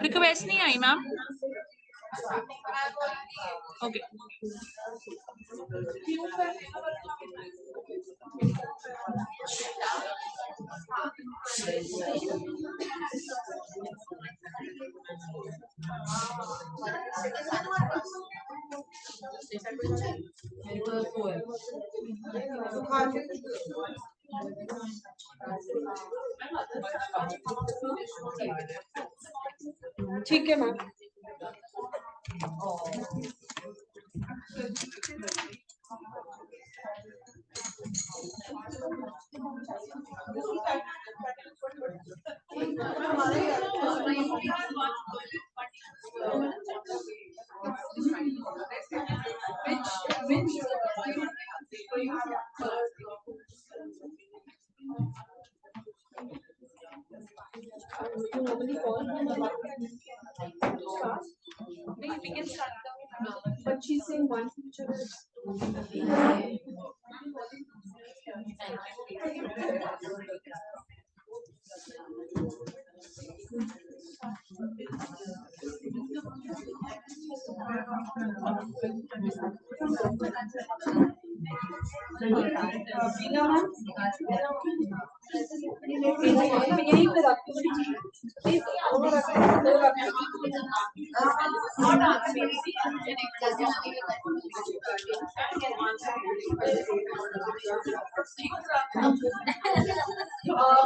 Request नहीं आई ma'am. Okay ठीक है ma'am. But she's saying one feature is यही पे रखती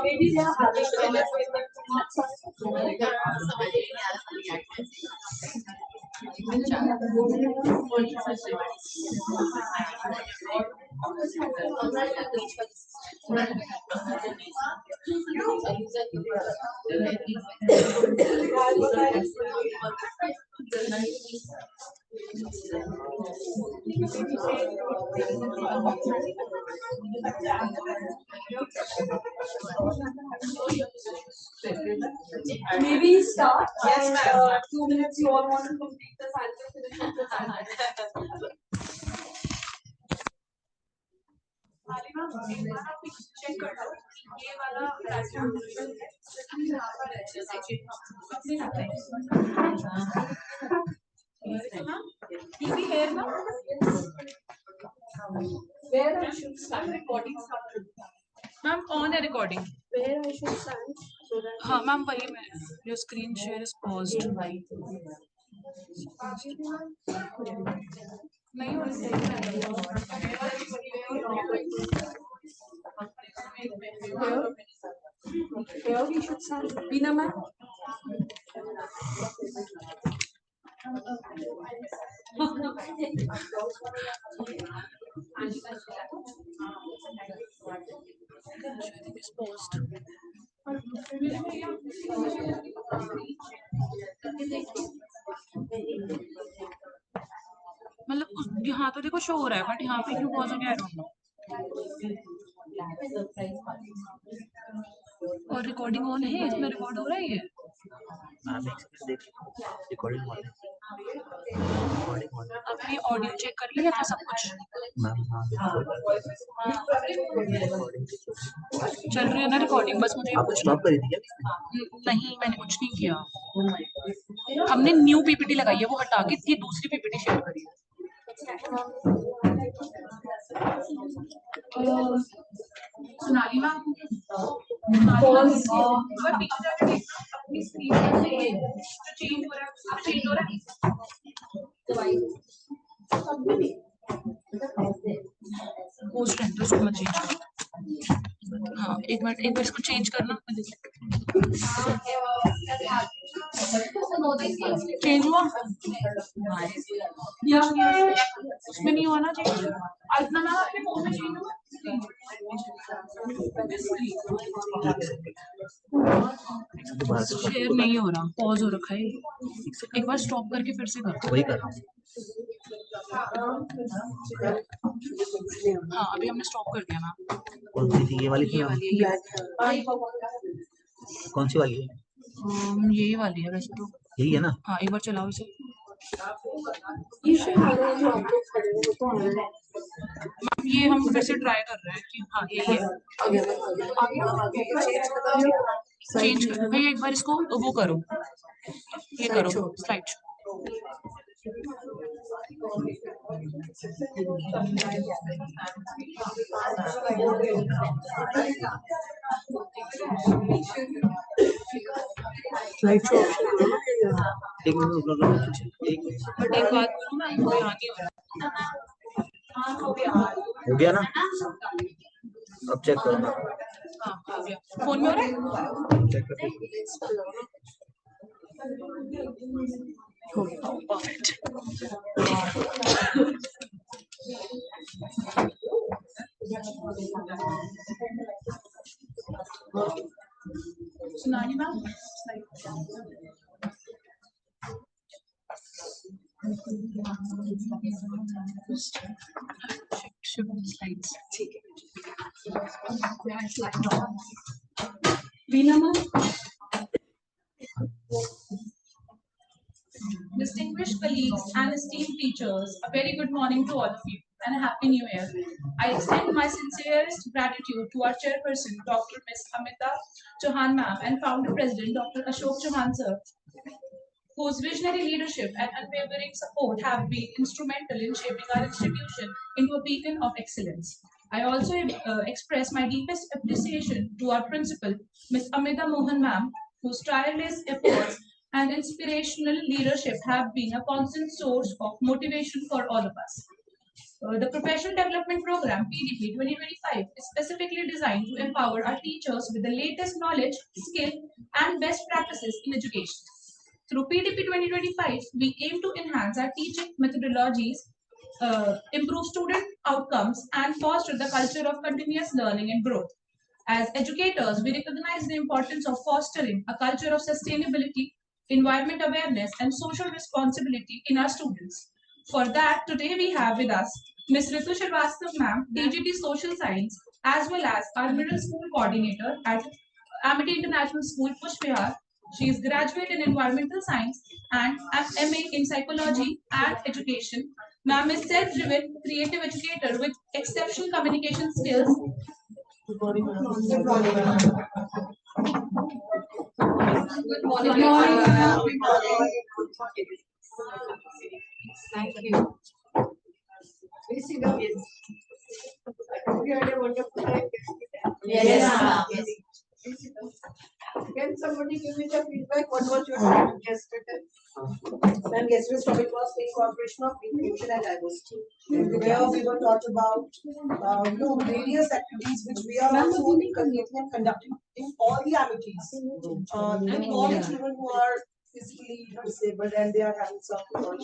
maybe they are having maybe start. Yes, ma'am. 2 minutes. You all want to complete the answer. Check कर लो ये वाला where I should start recording started. Ma'am on है recording. Where I should stand so that हाँ ma'am वही मैं your screen share is paused. नहीं हो रही Here we should send Veena ma'am. It's paused. मतलब यहाँ तो देखो शो हो रहा है बट यहाँ पे क्यों पॉज हो गया आई डोंट नो। और रिकॉर्डिंग ऑन है, इसमें रिकॉर्ड हो रहा है ये। आपने ऑडियो चेक कर लिया था सब कुछ? चल रही है ना रिकॉर्डिंग, बस मुझे आप स्टॉप करी थी क्या? नहीं, मैंने कुछ नहीं किया। हमने न्यू पीपीटी लगाई है, वो हटा के ये दूसरी पीपीटी शेयर करी है। सोनाली मैम अपनी स्क्रीन जो चेंज हो रहा है पोस्ट एंटर उसको मत चेंज करो। हाँ एक मिनट इसको चेंज करना। चेंज हुआ उसमें नहीं हुआ ना चेंज। अल्पना मैम आपके फोन में चेंज हुआ? शेयर नहीं हो रहा, पॉज हो रखा है। एक बार स्टॉप करके फिर से कर। वही कर रहा हूँ। हाँ अभी हमने स्टॉप कर दिया ना। कौन सी थी? ये वाली थी? ये वाली है कौन सी वाली है? यही वाली है वैसे तो। यही है ना? हाँ एक बार चलाओ इसे। ये हम फिर से ट्राई कर रहे हैं कि हाँ यही है। चेंज करो भैया एक बार इसको वो करो, ये करो स्लाइड शो। Slide show. एक मिनट बट एक बात बोलूं मैं, कोई यहाँ नहीं हो रहा। हो गया ना? अब चेक करो ना। हाँ हो गया। फोन में हो रहा है? चेक करते परफेक्ट। सुनानी ma'am slides. Veena ma'am. Distinguished colleagues and esteemed teachers, a very good morning to all of you and a happy new year. I extend my sincerest gratitude to our chairperson, Dr. Ms. Amita Chauhan ma'am, and founder president, Dr. Ashok Chauhan sir, whose visionary leadership and unwavering support have been instrumental in shaping our institution into a beacon of excellence. I also express my deepest appreciation to our principal, Ms. Amita Mohan ma'am, whose tireless efforts and inspirational leadership have been a constant source of motivation for all of us. The Professional Development Program, PDP 2025, is specifically designed to empower our teachers with the latest knowledge, skill, and best practices in education. Through PDP 2025, we aim to enhance our teaching methodologies, improve student outcomes, and foster the culture of continuous learning and growth. As educators, we recognize the importance of fostering a culture of sustainability, environment awareness, and social responsibility in our students. For that, today we have with us Ms. Ritu Srivastava ma'am, DGT Social Science, as well as our middle school coordinator at Amity International School, Pushpihar. She is graduate in environmental science and an MA in psychology and education. Ma'am is self-driven, creative educator with exceptional communication skills. Good morning. Good morning. Good morning. Thank you. We had a wonderful time. Yes, ma'am. Can somebody everybody give me your feedback. What was your topic yesterday? Ma'am, yesterday's topic was incorporation of inclusion and diversity. Where we were taught about, various activities which we are also inculcating and conducting in all the amenities. And all the children who are physically disabled and they are having some other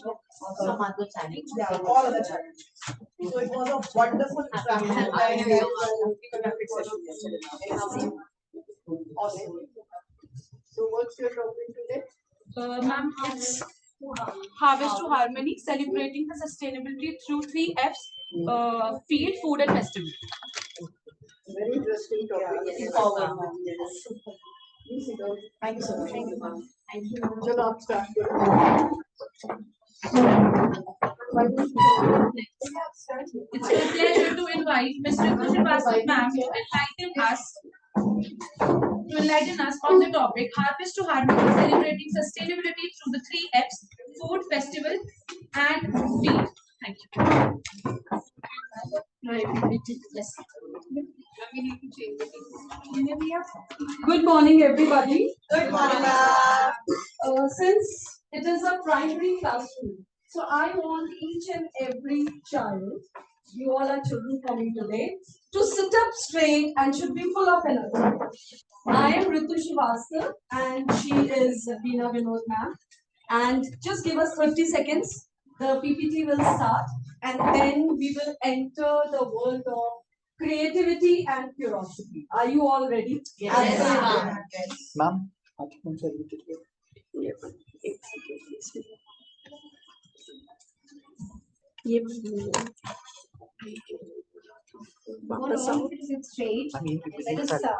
challenge. yeah, all other challenges. So it was a wonderful interaction and we conducted session yesterday. Awesome. So what's your topic today? Ma'am, it's Harvest to Harmony, celebrating the sustainability through 3 Fs, field, food, and festival. Very interesting topic. Yes. Thank you so much. Thank you, ma'am. Thank you. Chalo, aap start It's a pleasure to invite Ms. Ritu Srivastava ma'am to enlighten us on the topic Harvest to Harmony, celebrating sustainability through the 3 Fs, food, festival, and field. Thank you. Yes. Good morning, everybody. Good morning, ma'am. Since it is a primary classroom, so I want each and every child, you all are children coming today, to sit up straight and should be full of energy. I am Ritu Srivastava and she is Veena Vinod ma'am. And just give us 30 seconds. The PPT will start and then we will enter the world of creativity and curiosity. Are you all ready? Yes, Absolutely. ma'am. Ma'am, आप कौन सा YouTube पे? Sit straight. Ma'am, ये Let video us का start.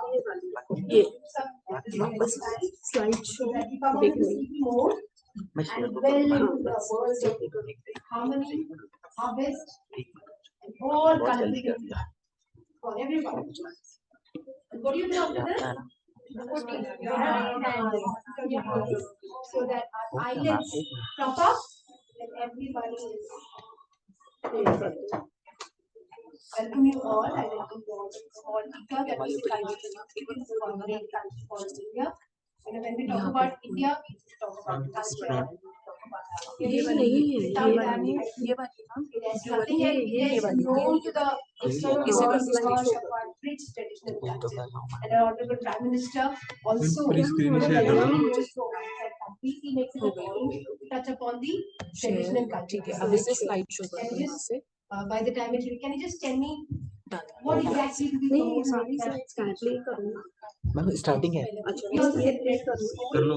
Slideshow. Come on in sleepy mode मैं share and well into the world of harmony, harvest, and all connectivity for everybody. What do you do after this? Put your hands on your eyes so that our eyelids pop up and everybody is clear. Welcome you all. I welcome you all. It's all Ika that we begins to commemorate country called India. And when we talk about India, we talk about culture. We talk about our history. It has nothing else known to the external world because of our rich traditional culture. And our honorable Prime Minister also completely makes it a point to touch upon the traditional culture. Can you just, by the time can you just tell me what exactly do we promote? Ma'am starting है We also celebrate कर लो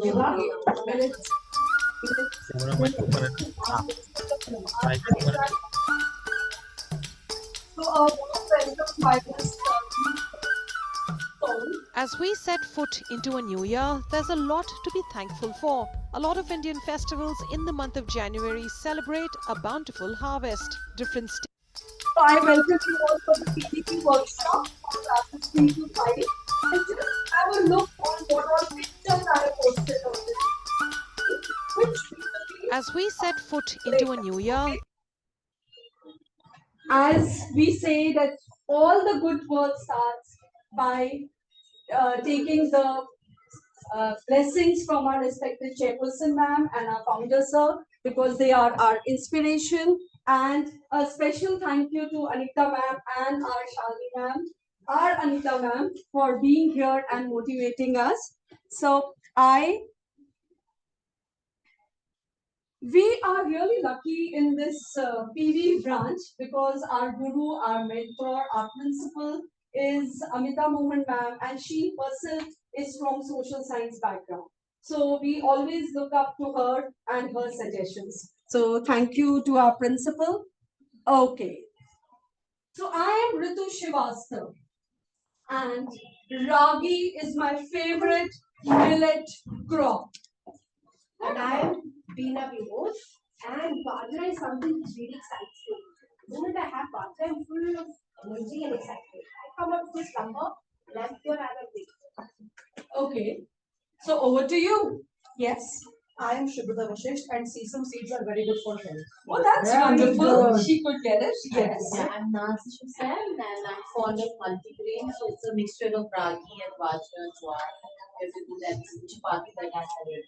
yoga. Camera mic ऊपर है हाँ mic ऊपर है So, welcome my As we set foot into a new year, there's a lot to be thankful for. A lot of Indian festivals in the month of January celebrate a bountiful harvest. Different So I welcome you all for the PPT workshop for classes 3 to 5. And just have a look on what all pictures are posted on this. Which As we set foot into a new year, as we say that all the good work starts by taking the blessings from our respected chairperson ma'am and our founder sir, because they are our inspiration. And a special thank you to Anita ma'am and our Shalini ma'am, our Anita ma'am, for being here and motivating us. So we are really lucky in this PV branch because our guru, our mentor, our principal is Amita Mohan ma'am, and she herself is from social science background. So we always look up to her and her suggestions. So thank you to our principal. Okay. So I am Ritu Srivastava, and Ragi is my favorite millet crop. And I am Veena Vinod, and Bajra is something which really excites me. The moment I have Bajra, I'm full of energy and excitement. I come up with this number, and I'm pure I'm a big. Okay. So over to you. Yes. I am Shubhita Vashisht and sesame seeds are very good for health. Oh, that's Yeah, wonderful. good. She could get it. Yes. Yeah, I'm Nancy Hussain and I'm fond of multigrain. So it's a mixture of ragi and bajra and jowar. Everything that's chapati that I had every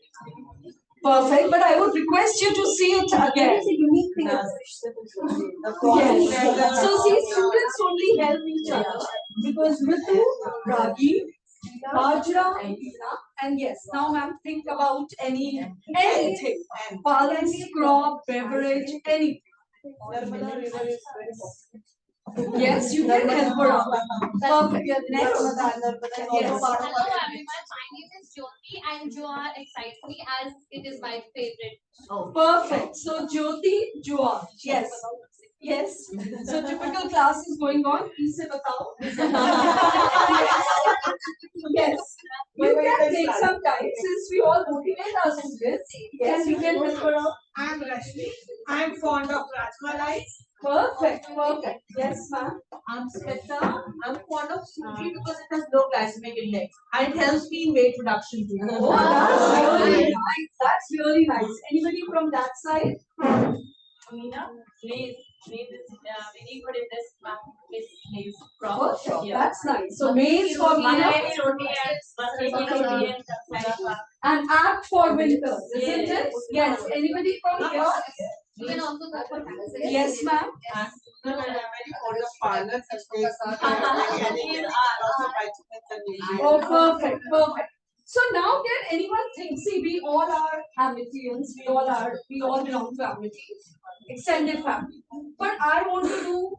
day. Perfect. But I would request you to see it again. It's a unique thing. Yes. So see, students only help each other because Ritu, Ragi, Bajra, Veena, and yes, now ma'am, think about anything. Pulse, crop, beverage, anything. Narmada river is very popular. Yes, you can help her out. Perfect. Next. Narmada is also Yes. part of Hello our everyone, my name is Jyoti and Jowar excites me as it is my favorite. Perfect. So Jyoti, Jua. Yes. Yes. So typical class is going on. Please say batao. Yes. You can take some time since we all motivate our students. Yes, you can help her out. I'm Rashmi. I'm fond of Rajmalai. Perfect. Perfect. Yes, ma'am. I'm Smita. I'm fond of sushi because it has low glycemic index and it helps me in weight reduction too. Oh, that's really nice. That's really nice. Anybody from that side? Meena, please, very good in this is Perfect. That's nice. So maize for Meena and apt for winters, isn't it? Yes. Anybody from here? You can also go for Amazon. Yes, ma'am. I'm very fond of parlor. Oh, perfect, perfect. So now can anyone think, see, we all are Hamiltonians, we all belong to Amity, extended family. But I want to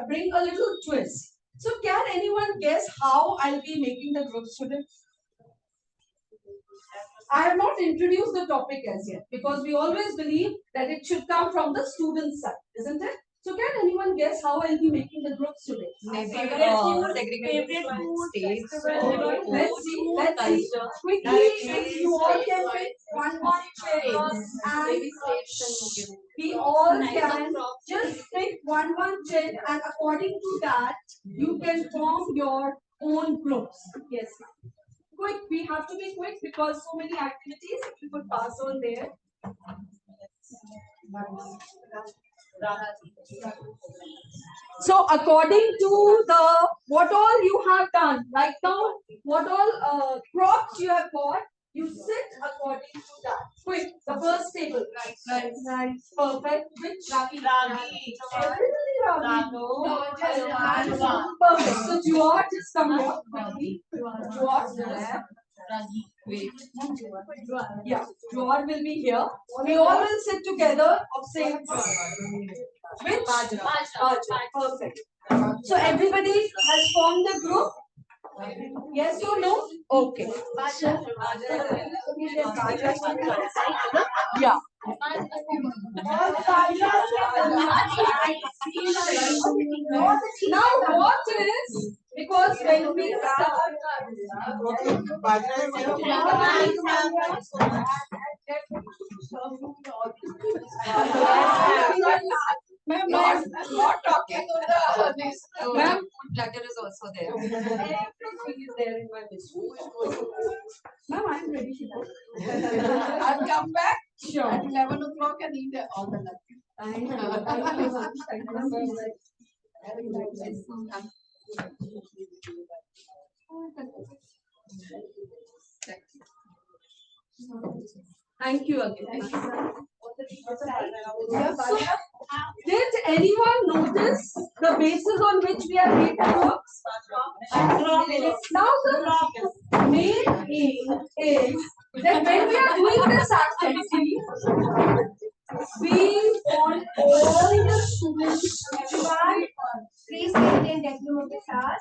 bring a little twist. So can anyone guess how I'll be making the groups today? I have not introduced the topic as yet because we always believe that it should come from the student side, isn't it? So can anyone guess how I'll be making the groups today? favorite food, festival, Let's see. Quickly, if you all can pick one chair and we all can just pick one chair and according to that, you can form your own groups. Yes, ma'am. Quick, we have to be quick because so many activities, if you could pass on there. So according to the what all you have done right now, what all props you have got, you sit according to that. Quick, the first table. Right. Perfect. Which Ragi. Everybody Ragi. No. Perfect. So Jua, just come here quickly. Jua, there. Yeah, Jua will be here. We all will sit together of same which? Bajra. Perfect. So everybody has formed a group? Yes or no? Okay. Yeah. Now what is, because when we start Ma'am, not talking to the ma'am. Platter is also there. Everything is there in my list. Ma'am, I'm ready to go. I'll come back. Sure. At 11 o'clock and eat all the lunch. I know. Thank you so much. Thank you so much. Thank you again. Did anyone notice the basis on which we are making groups? Now the main aim is that when we are doing this activity, we want all the students to try. Please maintain decorum of the class.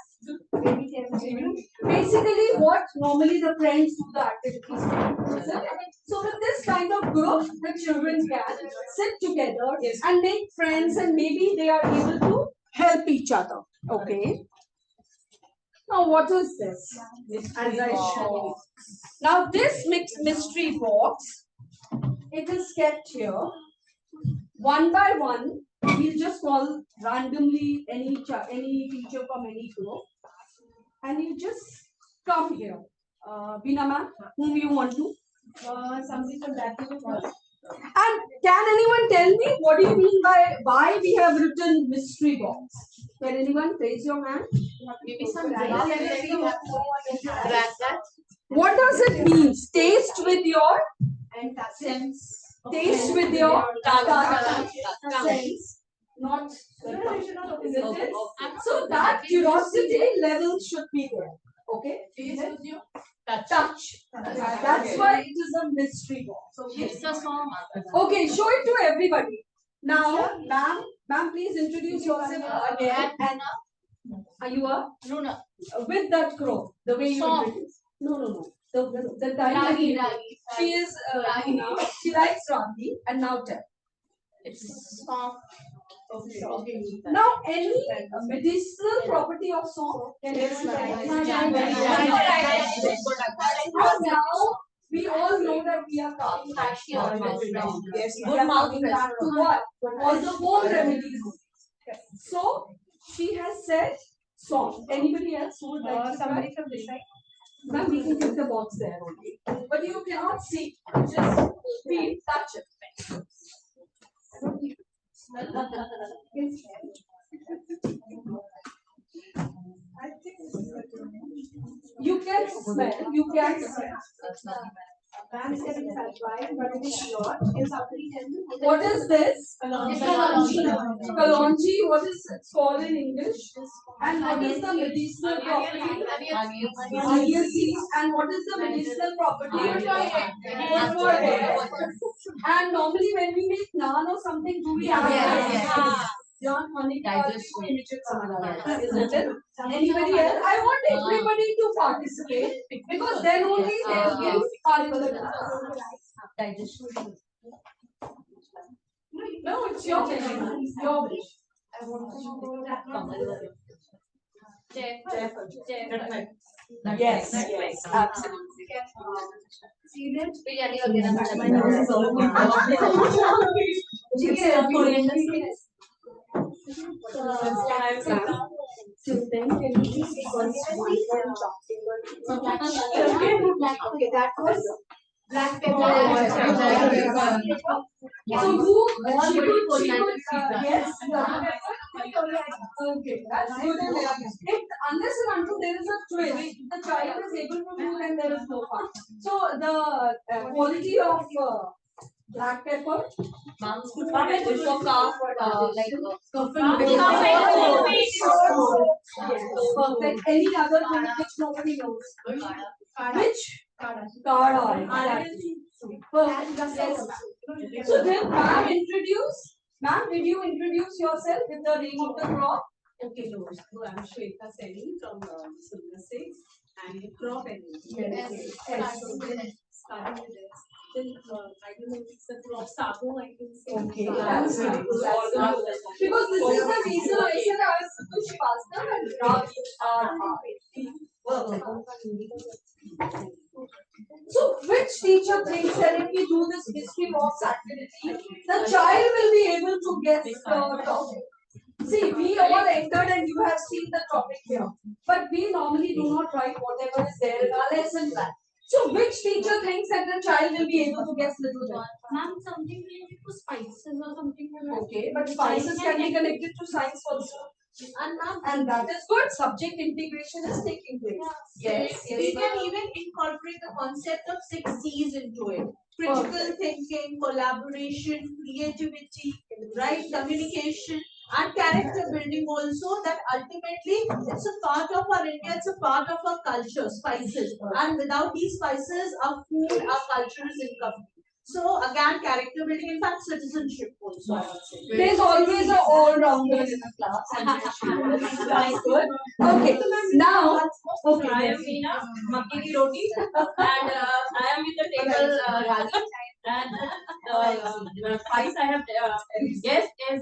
Basically, what normally the friends do the activities. So with this kind of group, the children can sit together and make friends, and maybe they are able to help each other. Okay. Now, what is this? As I show you. Now, this mixed mystery box, it is kept here. One by one, we'll just call randomly any teacher from any group, and you just come here. Veena ma'am, whom you want to? Something from that. And can anyone tell me what do you mean by why we have written mystery box? Can anyone raise your hand? Maybe some What does it mean? Taste with your sense. taste with your sense, not isn't it? So that curiosity level should be there. Okay? Touch. That's why it is a mystery box. So it's a song. Okay, show it to everybody. Now, ma'am, please introduce yourself again. And are you a Luna. with that crow? The way you Song. introduce. No. The time she is now she likes Ragi and now tell. It's song. Okay. Now, any medicinal property of song? Can now we all know that we are coming back to Yes, we are coming back to what? All the home remedies. So she has said song. Anybody else who would like to somebody from this side? Ma'am, we can keep the box there only. But you cannot see. Just feel, touch it. You can smell. You can smell. What is this? Kalonji. What is it called in English? And what is the medicinal property? Onion seeds. And what is the medicinal property? Good for hair. And normally when we make naan or something, do we add Yes. John Honey Digestion. isn't it? Anybody else? I want everybody to participate because then only they will get Digestion. No, it's your wish. Your wish. Yes, absolutely. Okay, that was black pepper. So who she could yes. Okay, that's good. If unless and until there is a twist, the child is able to do, then there is no harm. So the quality of black pepper. Perfect. Any other thing which nobody knows? Which? Kada. Exactly. Perfect. Yes. So then, ma'am, did you introduce yourself with the name of the crop? Okay, no, so I'm Shweta Seni from Silver Six and the crop energy. Starting with this. Then I don't know if it's the crop sabo, I can say. Okay, that's good. Because this is the reason I said I was Push Pasta and So, which teacher thinks that if we do this mystery box activity, the child will be able to guess the topic? See, we all entered and you have seen the topic here. But we normally do not write whatever is there in our lesson plan. So, which teacher thinks that the child will be able to guess little bit? Ma'am, something related to spices or something like that. Okay, but spices can be connected to science also. And that is good. Subject integration is taking place. Yes. We can even incorporate the concept of 6 C's into it. Critical thinking, collaboration, creativity, right, communication, and character building also, that ultimately it's a part of our India, it's a part of our culture, spices. And without these spices, our food, our culture is incomplete. So again, character building, in fact, citizenship also, I would say. There's always an all-rounder in the class. That's good. Okay, now, okay. I am Meena, Makki ki roti, and I am with the table Ragi. And the spice I have guessed is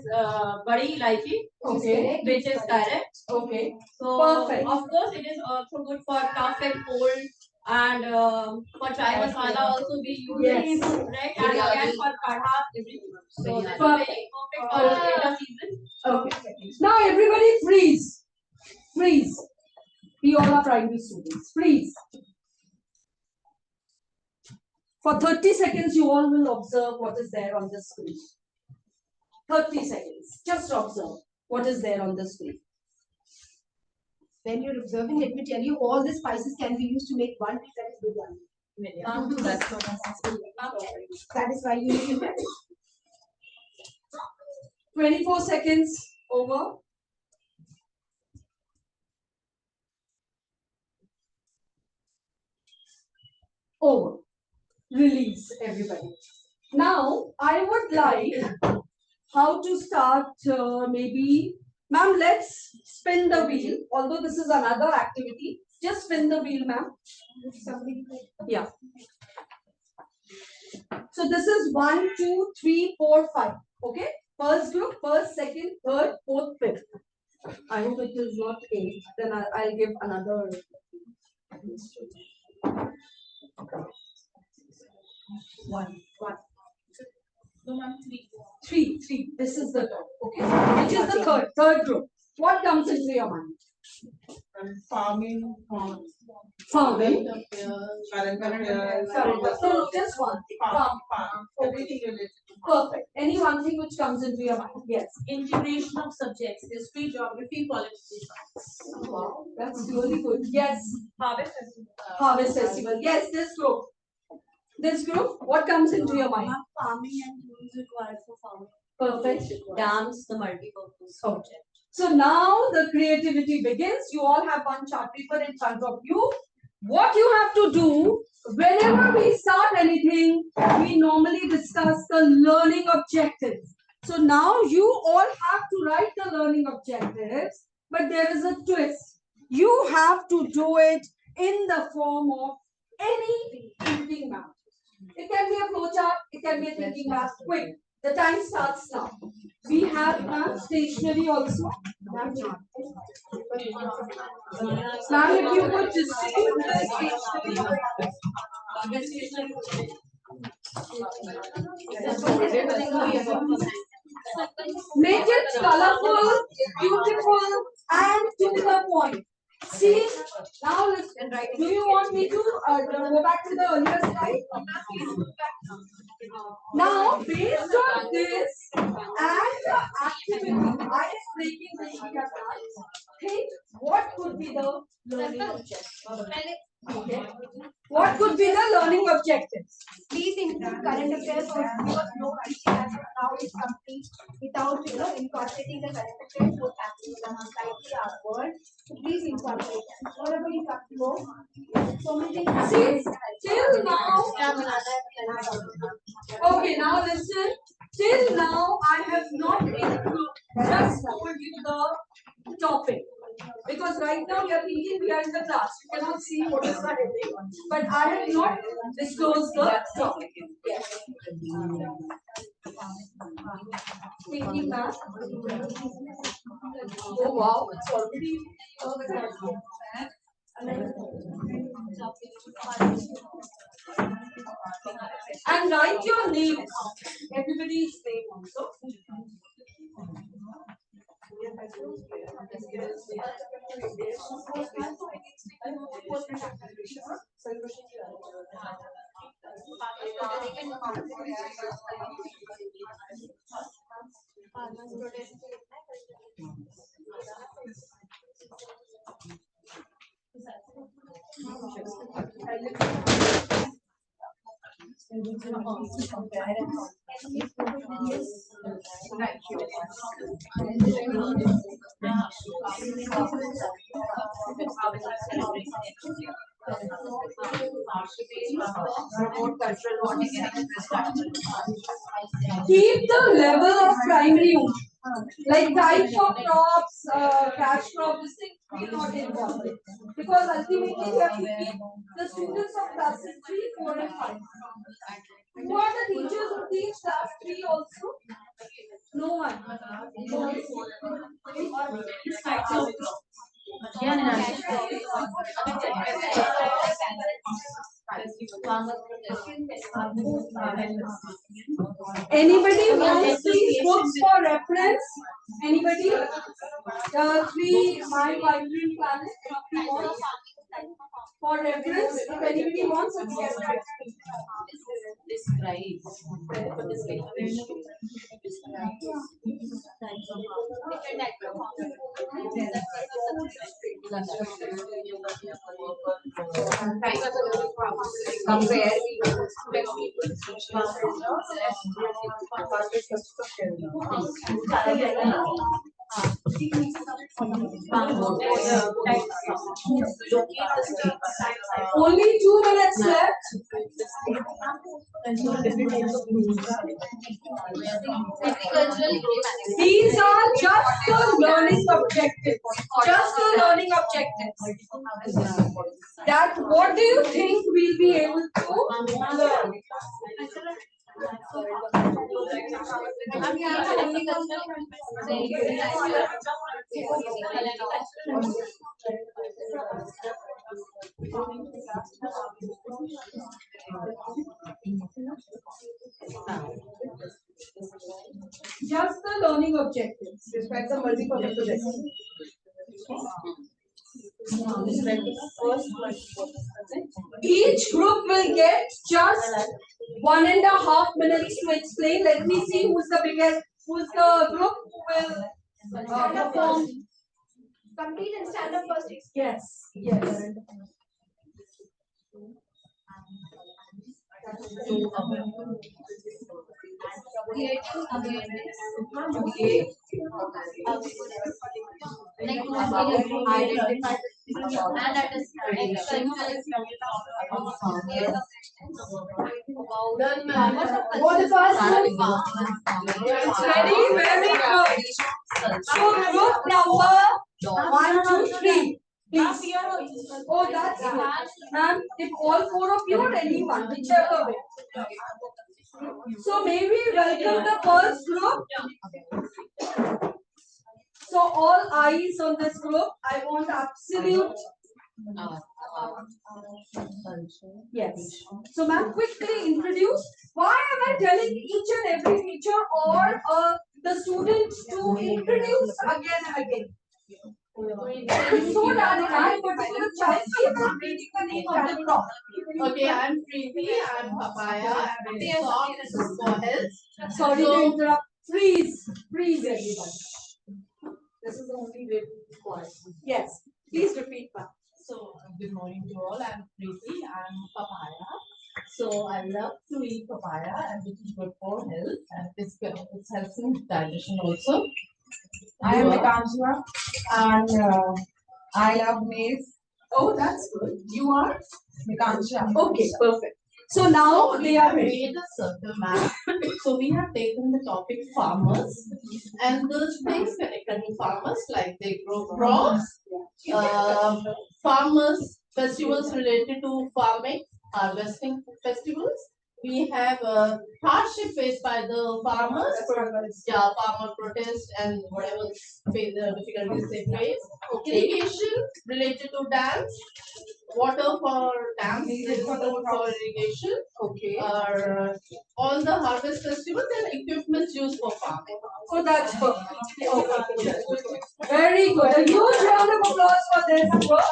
badi ilaichi, Okay. which is direct. Okay. So Perfect. of course it is also good for cough and cold, and for chai masala also we use Yes. it, right? And again for kadha, everything. So this is Perfect. very perfect for winter season. Okay. Now everybody freeze. Freeze. We all are primary students. Freeze. For 30 seconds, you all will observe what is there on the screen. 30 seconds. Just observe what is there on the screen. When you're observing, let me tell you, all the spices can be used to make one dish, that is biryani. That's what I'm That is why you need to 24 seconds over. Over. Release, everybody. Now, I would like how to start maybe, ma'am, let's spin the wheel. Although this is another activity, just spin the wheel, ma'am. Yeah. So this is 1, 2, 3, 4, 5. Okay. First group, first, second, third, fourth, fifth. I hope it is not 8. Then I'll give another. 1. 3. This is the top. Okay. Which is the third group. What comes into your mind? Farming. Farming. Current affairs. No, just one. Farm. Everything related to farm. Perfect. Any one thing which comes into your mind? Yes. Integration of subjects, history, geography, political science. Wow, that's really good. Yes. Harvest festival. Harvest festival. Yes, this group. This group, what comes into your mind? Farming and tools required for farming. Perfect. Dams, the multi-purpose subject. So now the creativity begins. You all have one chart paper in front of you. What you have to do, whenever we start anything, we normally discuss the learning objectives. So now you all have to write the learning objectives, but there is a twist. You have to do it in the form of any thinking map. It can be a flowchart, it can be a thinking map. Quick, the time starts now. We have stationery also. Ma'am, if you could distribute the stationery. Make it colorful, beautiful, and to the point. See, now listen. Do you want me to go back to the earlier slide? Now, based on this and the activity, I am breaking the sheet apart. Think what could be the learning objective? Okay. What could be the learning objectives? Please include current affairs also, because no country as of now is complete without incorporating the current affairs what's happening in our society, our world. So please incorporate that. Whatever you have to go. So many things. See, till now. Okay, now listen. Till now, I have not just told you the topic. Because right now we are thinking we are in the class. You cannot see what is the heading. But I have not disclosed the topic. Yes. Thinking math. Oh wow, it's already. And write your names. Everybody's name also. Keep the level of primary, like types of crops, cash crop, this thing will not involve it. Because ultimately we have to keep the students of classes 3, 4 and 5. Who are the teachers who teach class 3 also? No one. Anybody wants these books for reference? Anybody? 3 My Vibrant Planet. For reference, if anybody wants, we can write. describes what is beneficial. Compare. Only 2 minutes left. These are just the learning objectives. Just the learning objectives. That what do you think we'll be able to learn? Just the learning objectives. Describe the multi-purpose project. Each group will get just 1.5 minutes to explain. Let me see who's the biggest, who's the group who will perform. Complete and stand up first. Yes, yes. Creating awareness. Identify and understanding For the first group. Ready? Very good. So group number 1, 2, 3. Please. Oh, that's good. Ma'am, if all 4 of you or anyone, whichever way. So may we welcome the first group? So all eyes on this group. I want absolute. Yes. So ma'am, quickly introduce. Why am I telling each and every teacher or the student to introduce again and again? So that that particular child is reading the name of the crop. Okay, I'm Preeti, I'm Papaya, I'm a song for health. Sorry to interrupt. Freeze, freeze everyone. This is the only way to quiet. Yes, please repeat back. So, good morning to all, I'm Preeti, I'm Papaya. So, I love to eat papaya and it is good for health and it's helps in digestion also. I am Vikansha and I love maize. Oh, that's good. You are? Vikansha. Okay, perfect. So now they are ready. Create a circle map. So we have taken the topic farmers and those things connected to farmers like they grow crops, farmers festivals related to farming, harvesting festivals. We have hardship faced by the farmers, farmer protest and whatever difficulties they face. Irrigation related to dams, water for dams needed for irrigation. Okay. All the harvest festivals and equipment used for farming. So that's perfect. Okay. Very good. A huge round of applause for this group.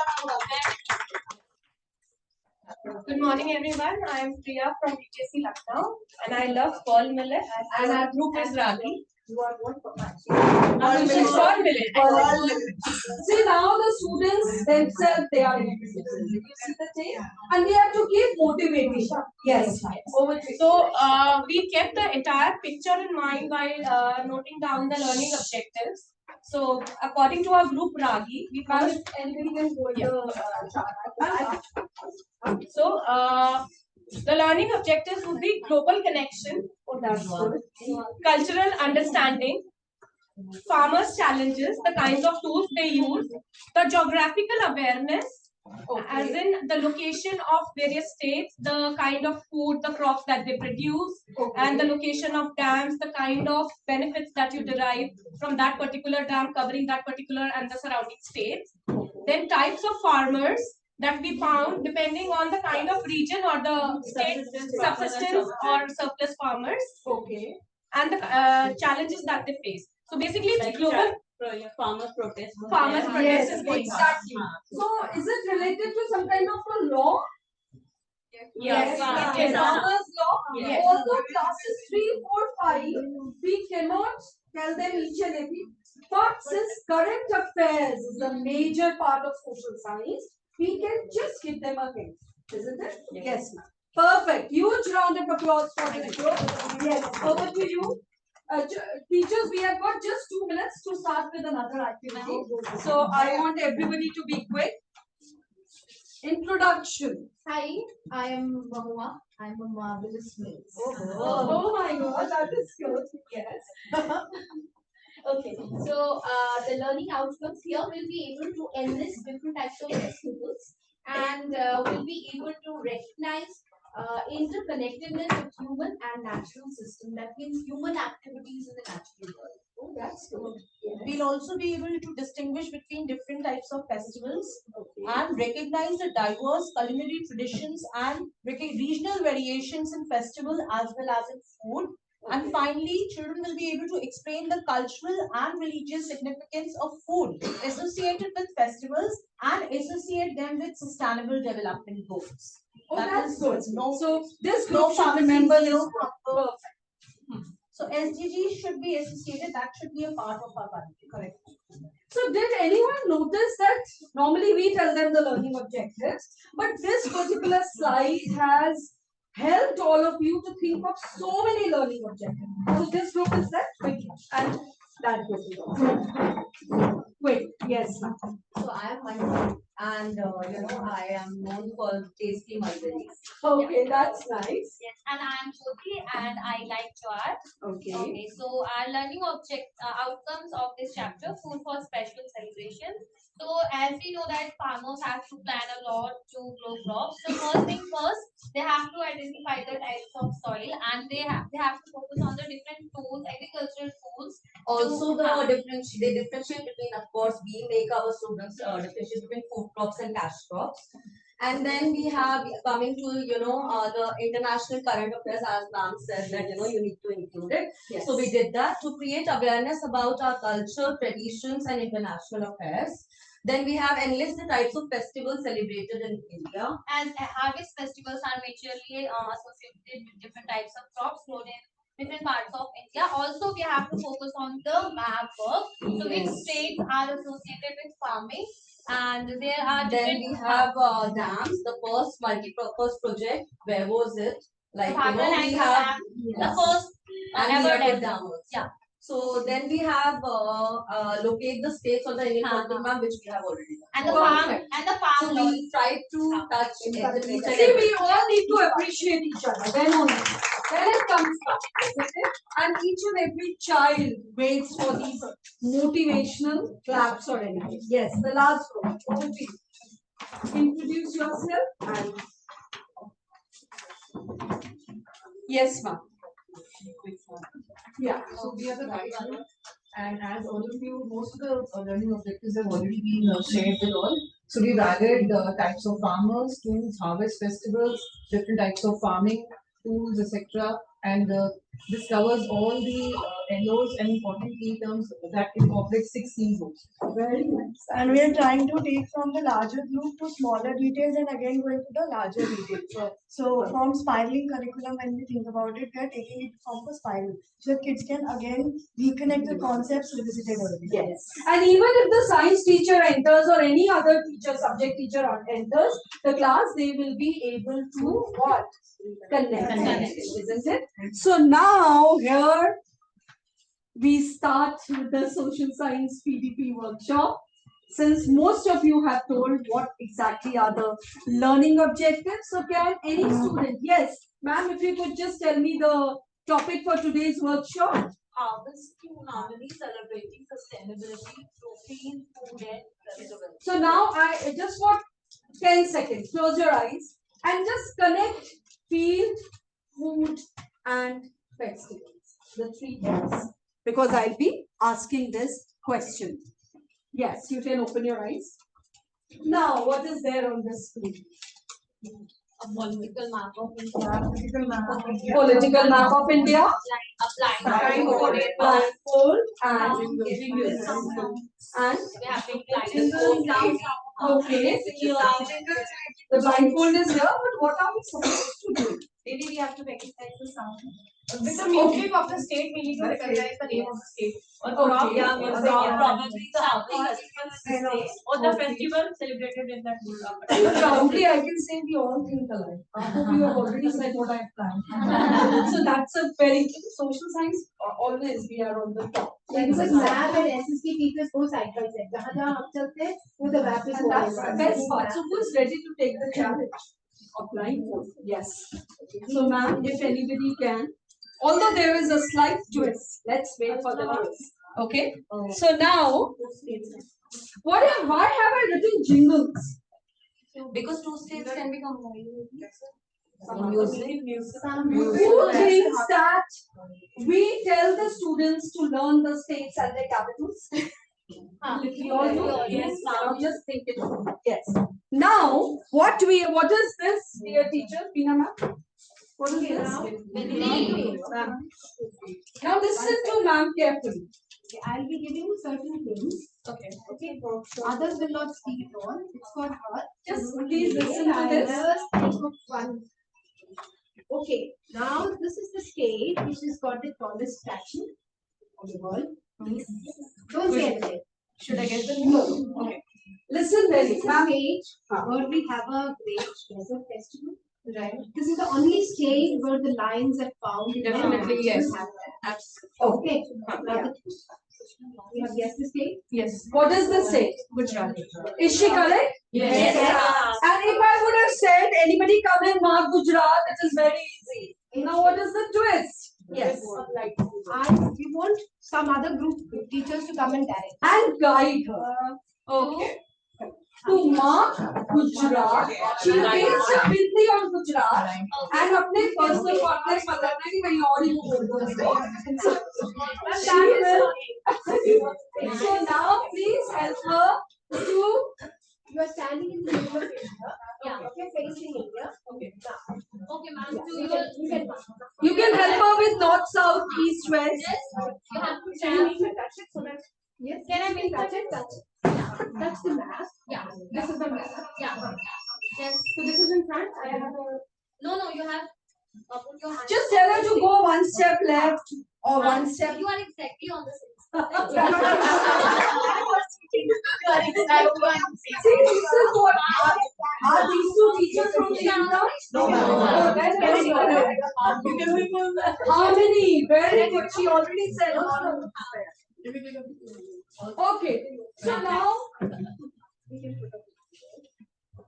Good morning, everyone. I am Priya from UTC Lucknow, and I love pearl millet. And our group is Ragi. You are what? Pearl millet. See, now the students themselves, they are introducing. You see the thing? And we have to keep motivating. Yes. Over to you. So, we kept the entire picture in mind while noting down the learning objectives. So, according to our group Ragi, we first Anybody can hold the chart. So, the learning objectives would be global connection, Oh, that's good. cultural understanding, farmers' challenges, the kinds of tools they use, the geographical awareness, as in the location of various states, the kind of food, the crops that they produce, and the location of dams, the kind of benefits that you derive from that particular dam covering that particular and the surrounding states. Then types of farmers that we found depending on the kind of region or the state subsistence or surplus farmers. Okay. And the challenges that they face. So basically, it's global. Farmers protest. Farmers protest Yes, is going on. exactly. So is it related to some kind of a law? Yes, Yes, yes, farmers law. Yes. Although classes 3, 4, 5, we cannot tell them each and every. But since current affairs is a major part of social science, we can just give them a hint, isn't it? Yes, ma'am. Perfect. Huge round of applause for the show. Yes, over to you. Teachers, we have got just 2 minutes to start with another activity. So I want everybody to be quick. Introduction. Hi, I am Mahua. I'm a marvelous miss. Oh my God, that is good. Yes. Okay, so the learning outcomes here will be able to enlist different types of festivals and will be able to recognize interconnectedness of human and natural system. That means human activities in the natural world. Oh, that's good. We'll also be able to distinguish between different types of festivals and recognize the diverse culinary traditions and regional variations in festival as well as in food. And finally, children will be able to explain the cultural and religious significance of food associated with festivals and associate them with sustainable development goals. Oh, That that's is good. no- So this no group should pharmacy, remember this. no Perfect. So SDGs should be associated, that should be a part of our curriculum. Correct. So did anyone notice that normally we tell them the learning objectives, but this particular slide has helped all of you to think of so many learning objectives. So this group is that quick and that group is also quick. Yes, ma'am. So I am Manju and I am known for tasty mulberries. Okay, that's nice. Yes, and I am Jyoti and I like Jawar. Okay. Okay, so our learning outcomes of this chapter, food for special celebrations. So as we know that farmers have to plan a lot to grow crops. So first thing first, they have to identify the types of soil and they have to focus on the different tools, agricultural tools. Also, to they differentiate between, of course, we make our students differentiate between food crops and cash crops. And then we have coming to the international current affairs, as ma'am said that you need to include it. Yes. So we did that to create awareness about our culture, traditions, and international affairs. Then we have enlist the types of festivals celebrated in India. As harvest festivals are majorly associated with different types of crops grown in different parts of India. Also, we have to focus on the map work. So, which states are associated with farming, and there are Then different. we have dams, the first multi-purpose project. Where was it? Like Bhakra we Nagar have Dam, the first and ever Hirakud dam. dam also. Yeah. So then we have locate the states on the Indian continent map, which we have already done. And the farm So we try to touch every See, we all need to appreciate each other. Then only. Then it comes up. Okay? And each and every child waits for these motivational claps or anything. Yes, the last one. Over to you. Introduce yourself and yes, ma'am. Yeah. So we are the right group, and as all of you, most of the learning objectives have already been shared with all. So we've added types of farmers, tools, harvest festivals, different types of farming tools, etc. And this covers all the NOs and important key terms that incorporate 6 seasons. Very nice. And we are trying to take from the larger group to smaller details and again going to the larger details. So from spiraling curriculum, when we think about it, we are taking it from the spiral. So kids can again reconnect the concepts revisited earlier. Yes. And even if the science teacher enters or any other teacher, subject teacher enters the class, they will be able to what? Connect. Isn't it? So now here we start with the social science PDP workshop. Since most of you have told what exactly are the learning objectives, so can any student, yes, ma'am, if you could just tell me the topic for today's workshop. Harvesting harmony, celebrating sustainability through clean food and festivals. So now I just want 10 seconds. Close your eyes and just connect field, food, and festivals. The 3 F's. Because I'll be asking this question. Yes, you can open your eyes. Now, what is there on the screen? a political map of India. Political map of India. Blindfold. Blindfold and We have been Jingle blindfold. okay. The blindfold is here, but what are we supposed to do? Maybe we have to recognize the sound. With the music of the state, we need to recognize the name of the state. Or Okay. Probably the harvest festival or the festival celebrated in that Proudly, I can say we all think alike. You have already said what I planned. So that's a very social science. Always we are on the top. Because math and SST teachers go side by side. जहाँ जहाँ हम चलते हैं, वो the map is And that's the going best part. So who's ready to take the challenge of blindfold? Yes. So ma'am, if anybody can, although there is a slight twist, let's wait for the twist. Okay. So now, why have I written jingles? Because two states can be combined. Who thinks that we tell the students to learn the states and their capitals? We all do. Yes. Now just think it. Yes. Now, what is this, dear teacher, Pina ma'am? What is this? Now listen to ma'am carefully. I'll be giving you certain things. Okay. Okay. Others will not speak at all. It's for her. Just please listen to this. Think of one. Okay. Now this is the state which has got the tallest statue of the world. Don't say anything. Should I get the no? Okay. Listen very. This is a stage where we have a great desert festival. Right. This is the only state where the lions are found. In Definitely, yes. Okay. You have guessed the state? Yes. What is the state? Gujarat. Is she correct? Yes. And if I would have said anybody come and mark Gujarat, it is very easy. Now what is the twist? Yes. And we want some other group teachers to come and direct. And guide her. Okay. To mark Gujarat, she takes a bindi on Gujarat and अपने personal partners बताना कि कहीं और ही बोल दो. So now please help her to. You are standing in the middle of India. Yeah. Okay, facing India. Okay. Okay, ma'am. So You can help her with north, south, east, west. you have to Can you stand. make me touch it so that? Yes. Can I make touch it? Touch it. That's the map. Yeah. This is the map. Yeah. Yes. So this is in front. I have a. No, you have put your hand. Just tell her to go one step left or one step. You are exactly on the same. See, this is what are these two teachers from India? No. Very good. Harmony, very good. She already said harmony. Okay, so now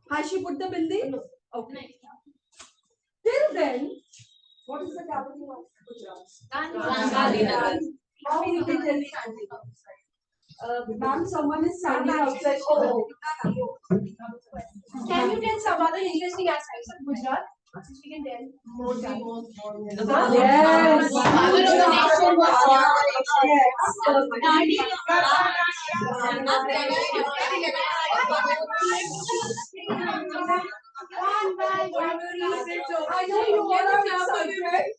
has she put the bindi? Okay. Till then, what is the capital of Gujarat? How you can tell me? Ma'am, someone is standing outside. Oh. Can you tell some other interesting aspects of Gujarat? We can tell more. Yes. Father of the nation was I know you all are excited.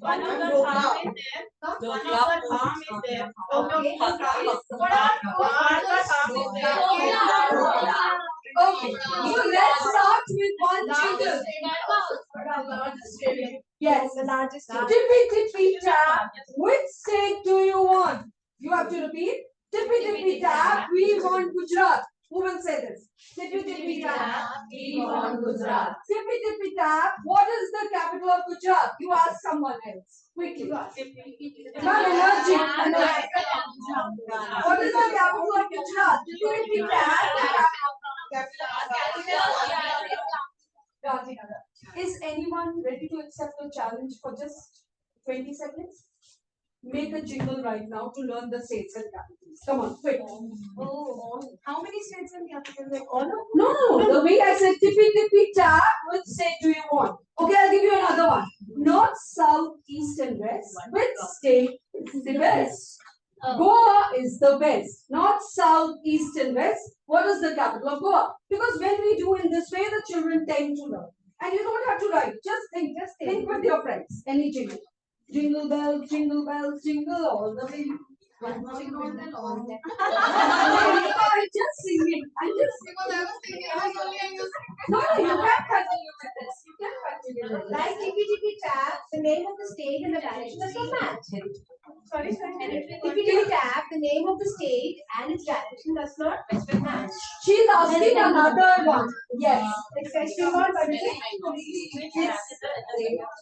One of the farm is there. One of the farm is there. Okay, so let's start with one jingle. Yes, the largest state. Tippy tippy tap, which state do you want? You have to repeat. Tippy tippy tap, we want Gujarat. Who will say this? Tippy tippy tap, we want Gujarat. Tippy tippy tap, what is the capital of Gujarat? You ask someone else. Quickly. Ma'am, energy. What is the capital of Gujarat? Tippy tippy tap. Gandhinagar. Is anyone ready to accept the challenge for just 20 seconds? Make a jingle right now to learn the states and capitals. Come on, quick. How many states and capitals? Like all of them? No, the way I said tippy tippy tap, which state do you want? Okay, I'll give you another one. North, south, east and west. Which state is the best? Goa is the best, not south, east, and west. What is the capital of Goa? Because when we do in this way, the children tend to learn. And you don't have to write. Just think with your friends. Any jingle. Jingle bells, jingle all the way. I'm just singing. No, you can't continue with this. You can continue with this. Like Tippy Tippy Tap, the name of the state and the direction does not match. Sorry. Tippy Tippy Tap, the name of the state and its direction does not match. She's asking another one. Yes. It's Bengal, but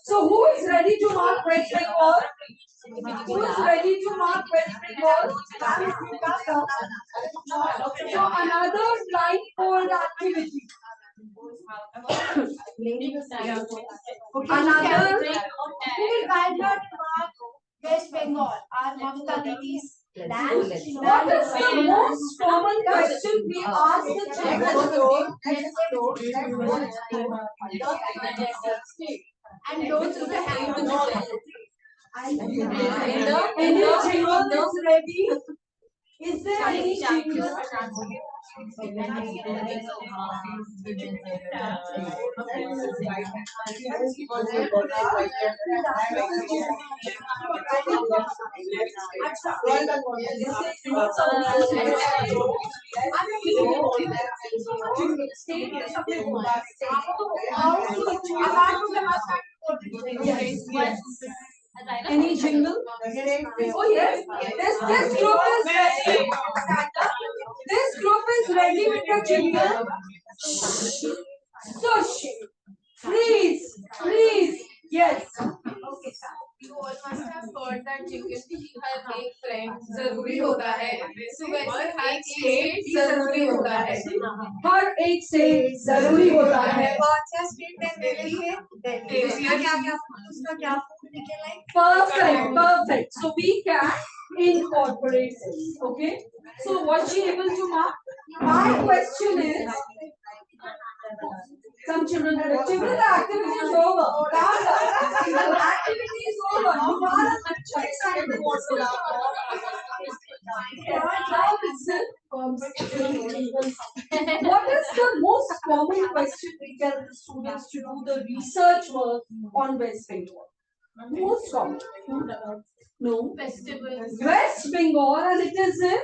So who is ready to mark West Bengal? Who is ready to mark West Bengal? So another blindfold activity. Another. Who will guide her to mark West Bengal? Our Mamata Diti's land. What is the most common question we ask the children? And don't put a hand on the Any jingle is ready? Is there any jingle? Any jingle? Oh yes. This group is ready. This group is ready with the jingle. Shush. Freeze. Freeze. Yes. Okay, sir. You all must have heard that jingle हर एक friend जरूरी होता है. So वैसे हर एक state जरूरी होता है. हर एक से जरूरी होता है. कौन सा स्टेट है मेरे लिए? उसका क्या Perfect. Perfect. So we can incorporate this. Okay. So was she able to mark? My question is. Some children had a children, the activity is over. The activity is over. You are excited. Now listen. What is the most common question we tell the students to do the research work on West Bengal? Most common. No. West Bengal, and it is in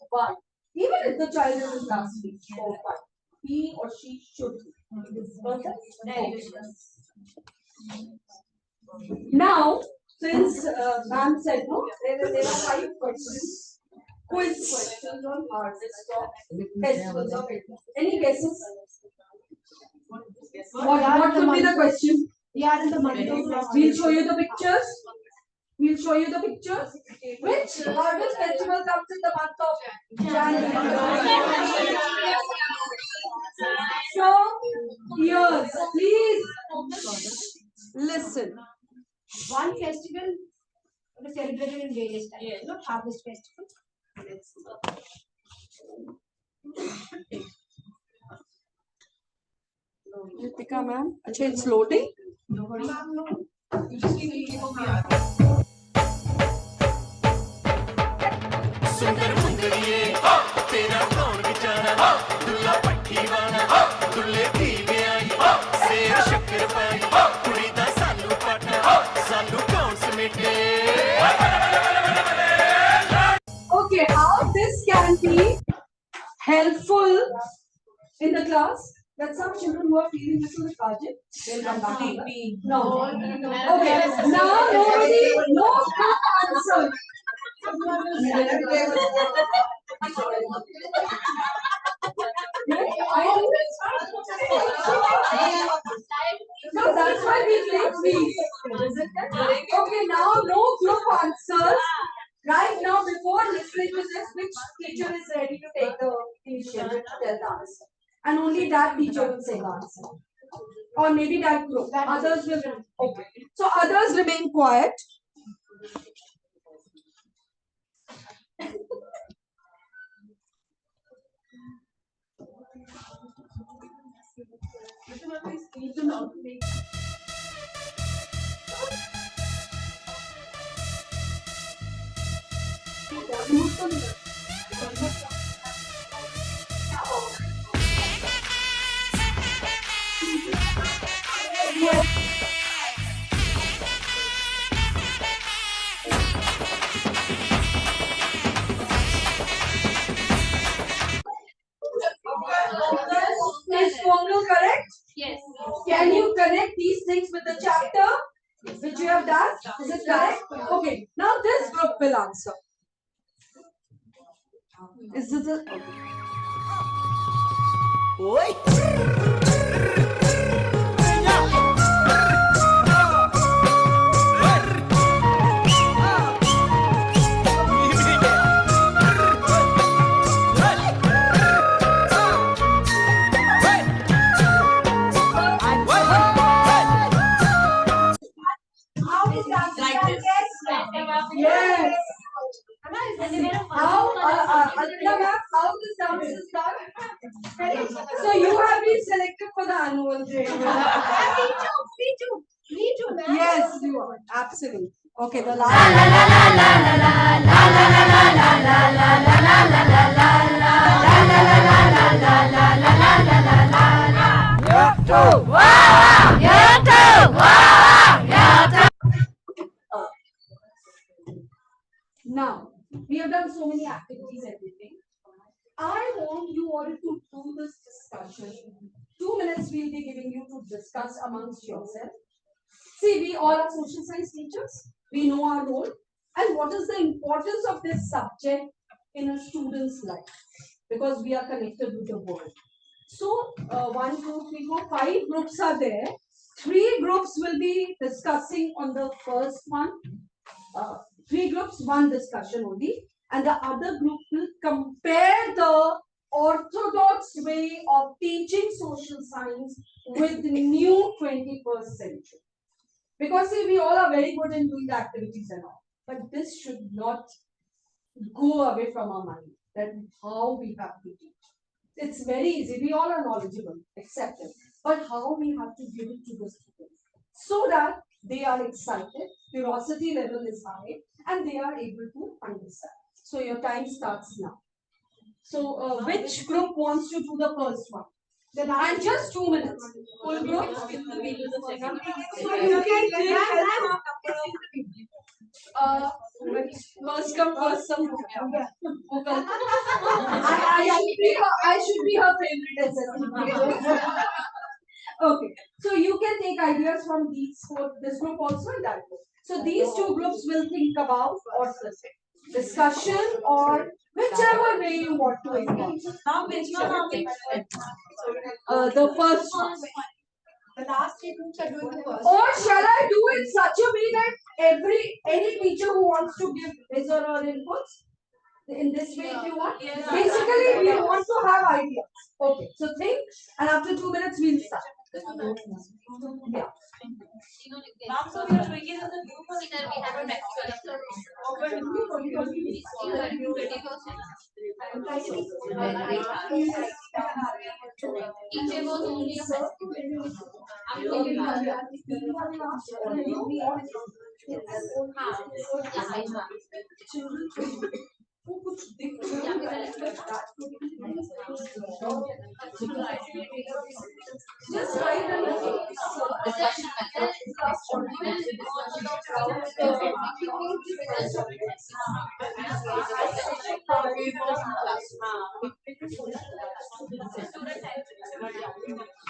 one. Even if the child is in class 3 or 5. He or she should. Now, since ma'am said no, there are 5 questions. Quiz questions on harvest of festivals of India. Any guesses? What could be the question? We'll show you the pictures. We'll show you the pictures. Which harvest festival comes in the month of January? So, ears, please listen. One festival was celebrated in various times. No harvest festival. Ritika ma'am, it's loading. सुंदर मुंदरिए तेरा कौन बेचारा दुल्ला पट्टी वाला दुल्ले दी ब्याई सेर शक्कर पाई कुड़ी दा सालू पाटा सालू कौन समेटे. Okay, how this can be helpful in the class? That some children who are feeling little lethargic, they'll come back. No. Okay, now nobody, no answer. No, that's why we say please. Okay, now no group answers. Right now, before listening to this, which teacher is ready to take the initiative to tell the answer? And only that teacher will say the answer. Or maybe that group. Others will. Okay. So others remain quiet. Is Komal correct? Yes. Can you connect these things with the chapter which you have done? Is it correct? Okay. Now this group will answer. Is this a yes? How Alina ma'am, how this dance is done? So you have been selected for the annual day. Me too, ma'am. Yes, you are absolutely. Okay, the last. Now, we have done so many activities, everything. I want you all to do this discussion. 2 minutes we'll be giving you to discuss amongst yourself. See, we all are social science teachers. We know our role and what is the importance of this subject in a student's life because we are connected with the world. So, 1, 2, 3, 4, 5 groups are there. 3 groups will be discussing on the first one. 3 groups, 1 discussion only, and the other group will compare the orthodox way of teaching social science with the new 21st century. Because see, we all are very good in doing the activities and all, but this should not go away from our mind, that how we have to teach. It's very easy, we all are knowledgeable, accept it, but how we have to give it to the students, so that they are excited, curiosity level is high, and they are able to understand. So your time starts now. So which group wants to do the first one? And just 2 minutes. Full group. So you can take first come first serve. I should be her favorite assistant. Okay, so you can take ideas from this group also and that group. So these 2 groups will think about or discussion or whichever way you want to involve. Now which one are we? The first one. The last 3 groups are doing the first. Or shall I do it such a way that any teacher who wants to give his or her inputs in this way if you want? Yes. Basically, we want to have ideas. Okay, so think, and after 2 minutes we'll start. Yeah. Ma'am, so we are doing it as a group or either we have a practical teacher was only a Just write the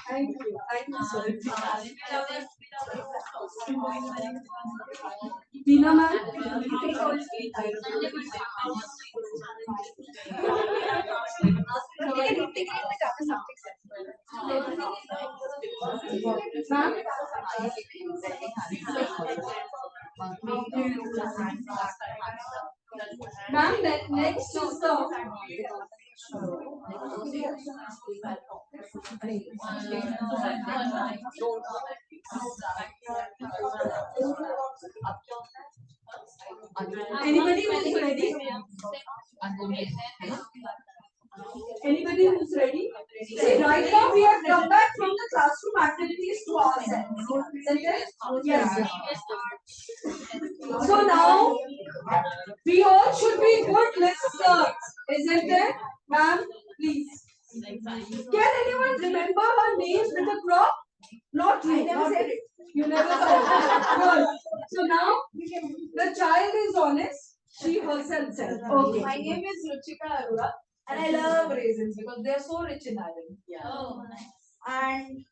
Thank you. Thank you so much. Tina ma'am. Ma'am, next is the anybody who's ready? Anybody who's ready? See, right now we have come back from the classroom activities to ourselves. Isn't it? Yes. So now We all should be good listeners, isn't it? Ma'am, please. Can anyone remember her name with a crop? Not you. I never not said you. You never said it. Good. So now the child is honest. She herself said. Okay. My name is Ruchika Arora and I love raisins because they are so rich in iron. Oh, nice. And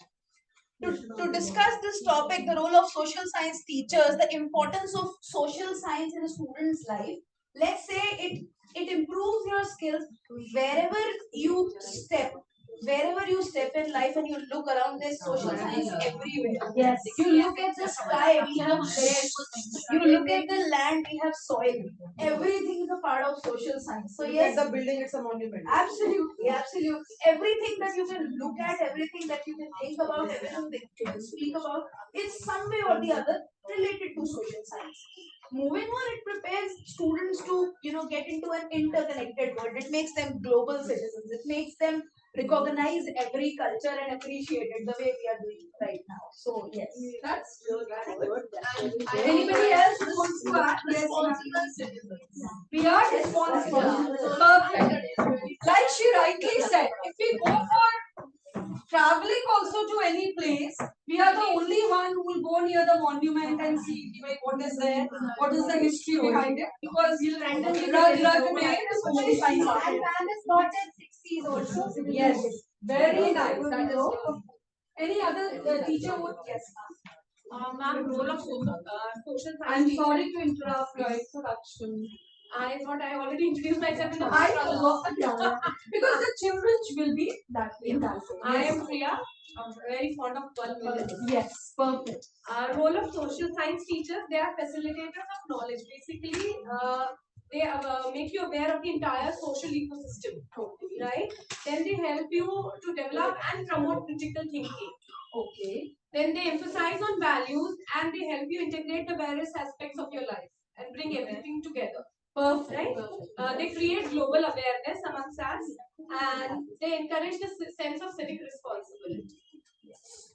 to discuss this topic, the role of social science teachers, the importance of social science in a student's life, let's say it improves your skills wherever you step. Wherever you step in life and you look around, there's social science everywhere. Yes. You look at the sky, we have grass. You look at the land, we have soil. Everything is a part of social science. So yes, The building, it's a monument. absolutely, absolutely. Everything that you can look at, everything that you can think about, everything that you can speak about, is some way or the other related to social science. Moving on, it prepares students to, get into an interconnected world. It makes them global citizens. It makes them recognize every culture and appreciate it the way we are doing right now. So yes, that's good. Anybody else who wants to add? Yes, ma'am. We are responsible. Perfect. Like she rightly said, if we go for traveling also to any place, we are the only one who will go near the monument and see like, what is there, what is the history behind it. Because Rag Rag mein social science. And ma'am is taught in 60s also. Yes, very nice. That is any other teacher would yes. Ma'am, role of social science. I'm sorry to interrupt your introduction. I thought I already introduced myself in the I first know, because the children will be that in that way. I am Priya. I'm very fond of 12 minutes. Yes, perfect. Role of social science teachers, they are facilitators of knowledge. Basically, they make you aware of the entire social ecosystem, right? Then they help you to develop and promote critical thinking. Okay. Then they emphasize on values and they help you integrate the various aspects of your life and bring everything together. Perfect. Right? They create global awareness amongst us and they encourage the sense of civic responsibility.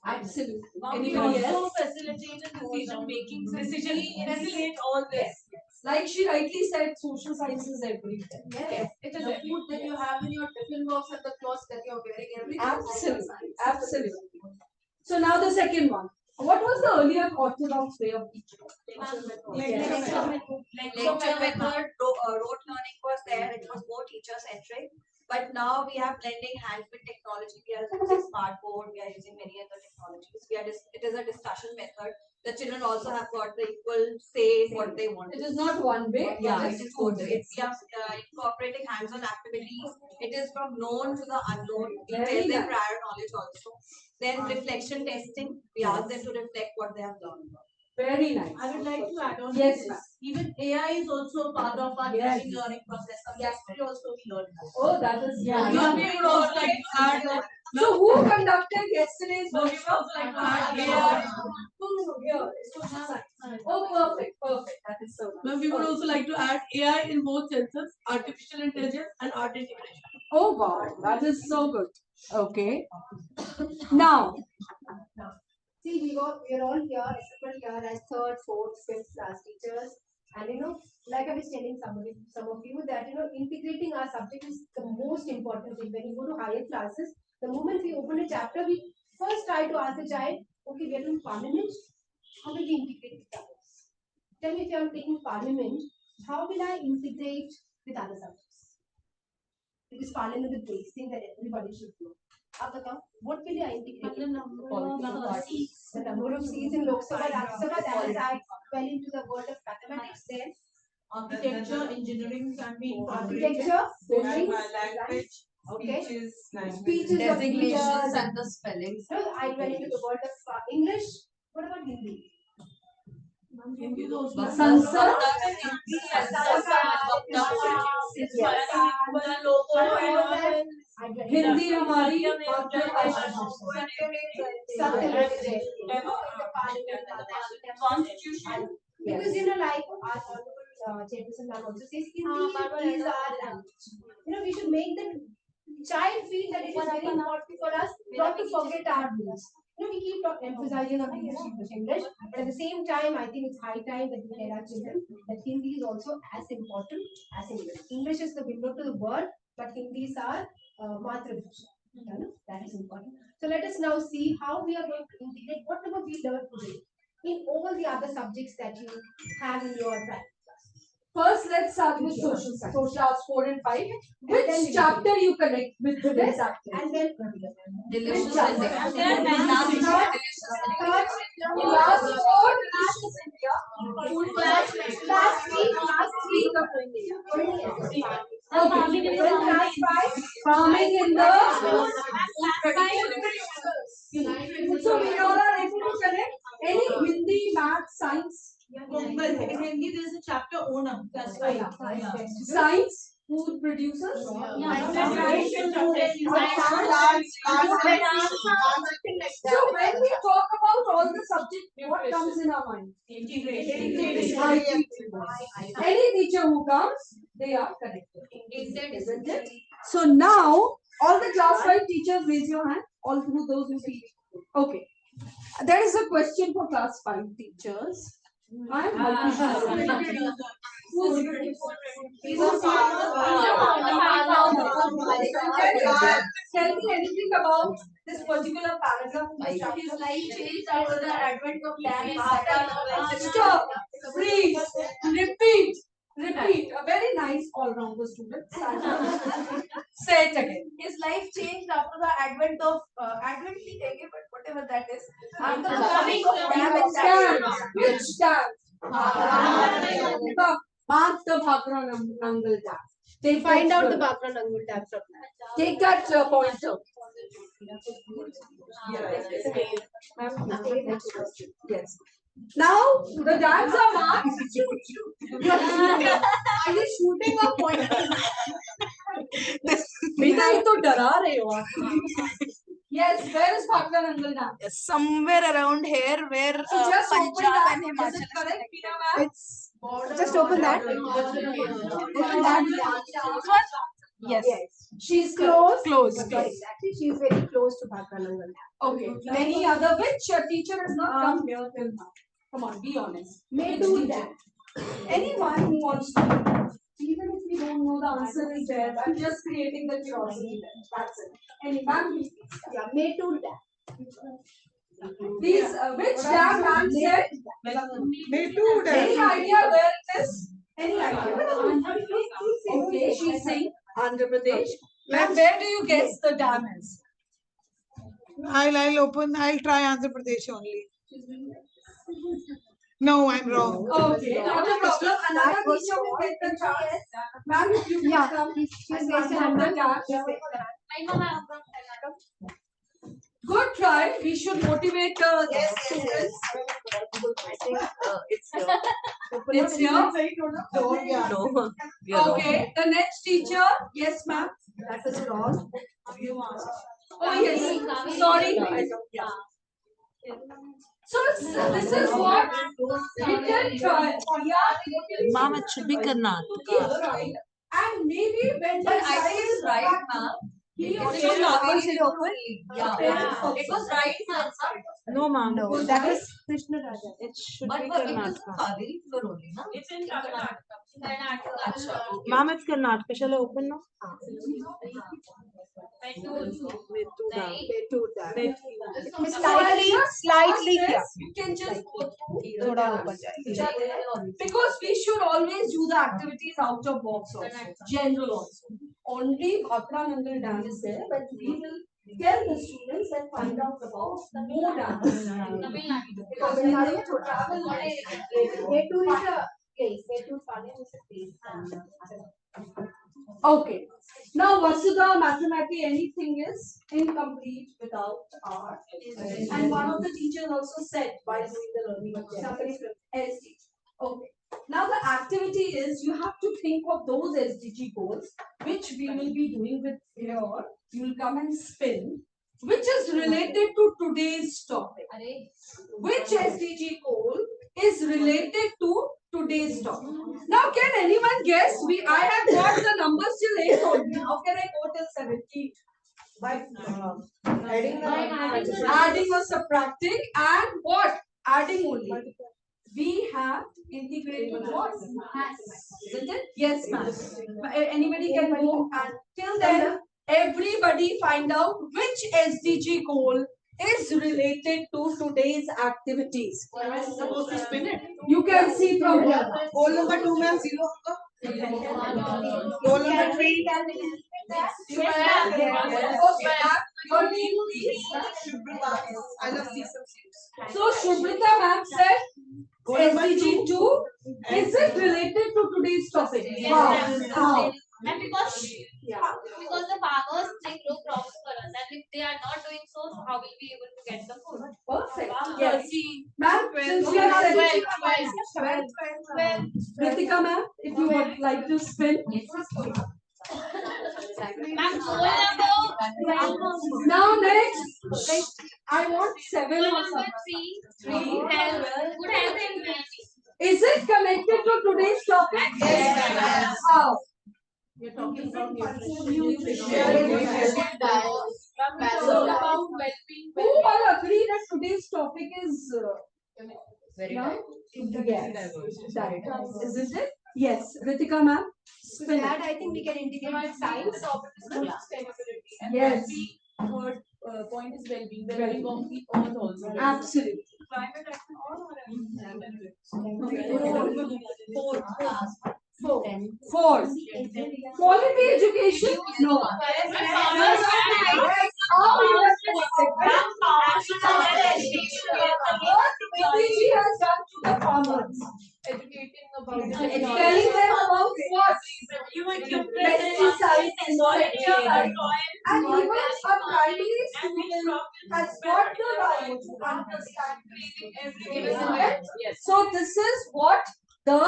Absolutely. Anybody Also else? facilitate decision making. Facilitate all this. Like she rightly said, social science is everything. Yes, it is the food that you have in your tiffin box and the clothes that you're wearing. Everything. Absolutely. Absolutely. So now the second one. What was the earlier orthodox way of teaching? Lecture method, rote learning was there, it was more teacher centric. But now we have blending hand-built technology, we are using smartboard, we are using many other technologies. It is a discussion method. The children also have got the equal say what they want. It is not one way. Yeah, it is both ways. We are incorporating hands-on activities. It is from known to the unknown. We tell Very them nice. prior knowledge also. Then reflection testing. We ask them to reflect what they have learned. Very nice. I would like to add on. Yes, this. ma'am. Even AI is also part of our Yes. teaching learning process. Yesterday also we learned that. Oh, that is Yeah. nice. We would also like to add that. So who conducted yesterday's No, we would workshop? also like to add Yeah. AI. No, here, it's social science. Oh, perfect, perfect. That is so nice. But we would also like to add AI in both senses, artificial intelligence and art integration. Oh wow, that is so good. Okay. Now, See, we're all here, assembled here as third, fourth, fifth class teachers. And like I was telling some of you that integrating our subject is the most important thing. When you go to higher classes, the moment we open a chapter, we first try to ask the child, okay, we are doing parliament, how will we integrate with others? Tell me if you are taking parliament, how will I integrate with other subjects? Because parliament is the basic thing that everybody should know. What will I integrate? The number of seats in Lok Sabha, Rajya Sabha, that is I fell into the world of mathematics then. Architecture, engineering can be incorporated. Architecture, buildings, Language, okay. speeches, Speeches of Designations leaders. and the spellings. No, I went into the world of English. What about Hindi? Hindi is also. Sansar. Hindi हमारी मातृभाषा Constitution. Because like our honorable chairperson ma'am also says, Hindi is our language. We should make the child feel that it is very important for us not to forget our roots. we keep emphasizing on English, but at the same time, I think it's high time that we tell our children that Hindi is also as important as English. English is the window to the world, but Hindi is our Matrabhasha. That is important. So let us now see how we are going to integrate whatever we learned today in all the other subjects that you have in your practice. First, let's start with social science. Socials 4 and 5. Which chapter you connect with today's activity? And then Which chapter? Farming in the so we all are able to connect any Hindi, math, science. Well, in Hindi there is a chapter Onam. That's right. Science, food producers. So when we talk about all the subjects, what comes in our mind? Integration. Any teacher who comes, they are connected. Isn't it? So now, all the class 5 teachers, raise your hand. All through those who teach. Okay. There is a question for class 5 teachers. I am Tell me anything about this particular paragraph. His life changed after the advent of Dan and Stop. Freeze. Repeat. Repeat. A very nice all-rounder student. Say it again. His life changed after the advent of advent, but whatever that is. After the coming of Dan and Which dam? Mark the Bhakra Nangal dam. They find out the Bhakra Nangal dam from that. Take that pointer. Yes. Now the dams are marked. Are you shooting a pointer? बेटा ये तो डरा रहे हो आप. Yes, where is Bhakra Nangal dam? Somewhere around here where So just open Punjab that. and Is Himachal it correct, Pina ma'am? It's Just open that. Open that. Yes. She's close. Close. Exactly, she is very close to Bhakra Nangal dam. Okay. Any other which teacher has not come here till now? Come on, be honest. May do that. Anyone who wants to, even if we don't know the answer is there, I'm just creating the curiosity there. That's it. Anyone? Yeah, May do that. These, which dam ma'am said? Any idea where it is? Any idea? Okay, she's saying Andhra Pradesh. Ma'am, where do you guess the dam is? I'll try Andhra Pradesh only. No, I'm wrong. Okay, not a problem. Another teacher will get the chance. Ma'am, if you please come. She's And raised her answer the hand. dam. Good try. We should motivate the students. It's It's here. No. Okay, the next teacher. Yes, ma'am. That was wrong. Oh, yes. Sorry. So this is what we can try. Mom, it should be Karnataka. And maybe when But I think it's right, ma'am. He It also was knows. Yeah, it was right, ma'am. No, ma'am. No, that is Krishna Raja. It should But be it was Karnataka. Kaveri River only, na? It's in Karnataka. Ma'am, it's Karnataka. Shall I open now? Slightly here. You can just go through. Because we should always do the activities out of box also, general also. Only Bhakra Nangal dam is there, but we will tell the students and find out about more dams. Because when they travel, May do is a place. May do Pune is a place. okay. Now Vasudha, mathematics, anything is incomplete without art. And one of the teachers also said while doing the learning objective. Somebody from SDG. Okay. Now the activity is you have to think of those SDG goals which we will be doing with here. You will come and spin, which is related to today's topic. Which SDG goal is related to today's topic? Now can anyone guess? I have got the numbers till 8 only. How can I go till 17? By adding the. Adding or subtracting, and what? Adding only. We have integrated what? Isn't it? Yes, ma'am. Anybody can go, and till then, everybody find out which SDG goal is related to today's activities. Am I supposed to spin it? You can see from here. Goal number 2 में 0 होगा. Goal number 3. Your name, please. Shubhrita. I love sesame seeds. So Shubhrita ma'am said SDG 2 is it related to today's topic? Yes, How? And because the farmers they grow crops for us, and if they are not doing so, how will we able to get the food? Perfect. Yes. Ma'am, since you are Well, Ritika ma'am, if you would like to spin. Ma'am, goal number Now next, I want 7 or something. three, health, good health and immunity. Is it connected to today's topic? Yes. How? You're talking about Who all agree that today's topic is very yeah? Yes. diverse. Isn't it? Yes. Ritika ma'am. So that I think we can integrate science of Sustainability. And Yes. the third point is well-being, well-being of the earth also. Absolutely. Climate action all Four. Quality education? No. PPG has done to the farmers. educating about Telling them about what? Pesticides, insecticides. And even a primary student has got the right to understand everything. Yes. So this is what the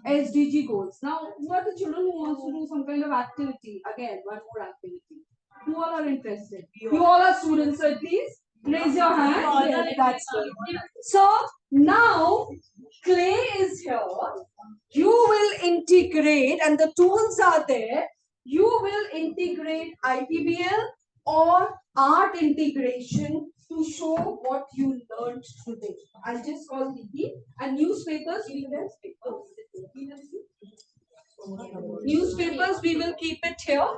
SDG goals. Now, who are the children who wants to do some kind of activity? Again, one more activity. Who all are interested? You all are students, so please raise your hand. Yes, that's good. So now clay is here. You will integrate, and the tools are there. You will integrate IPBL or art integration to show what you learned today. I'll just call Nikki, and newspapers we will newspapers we will keep it here.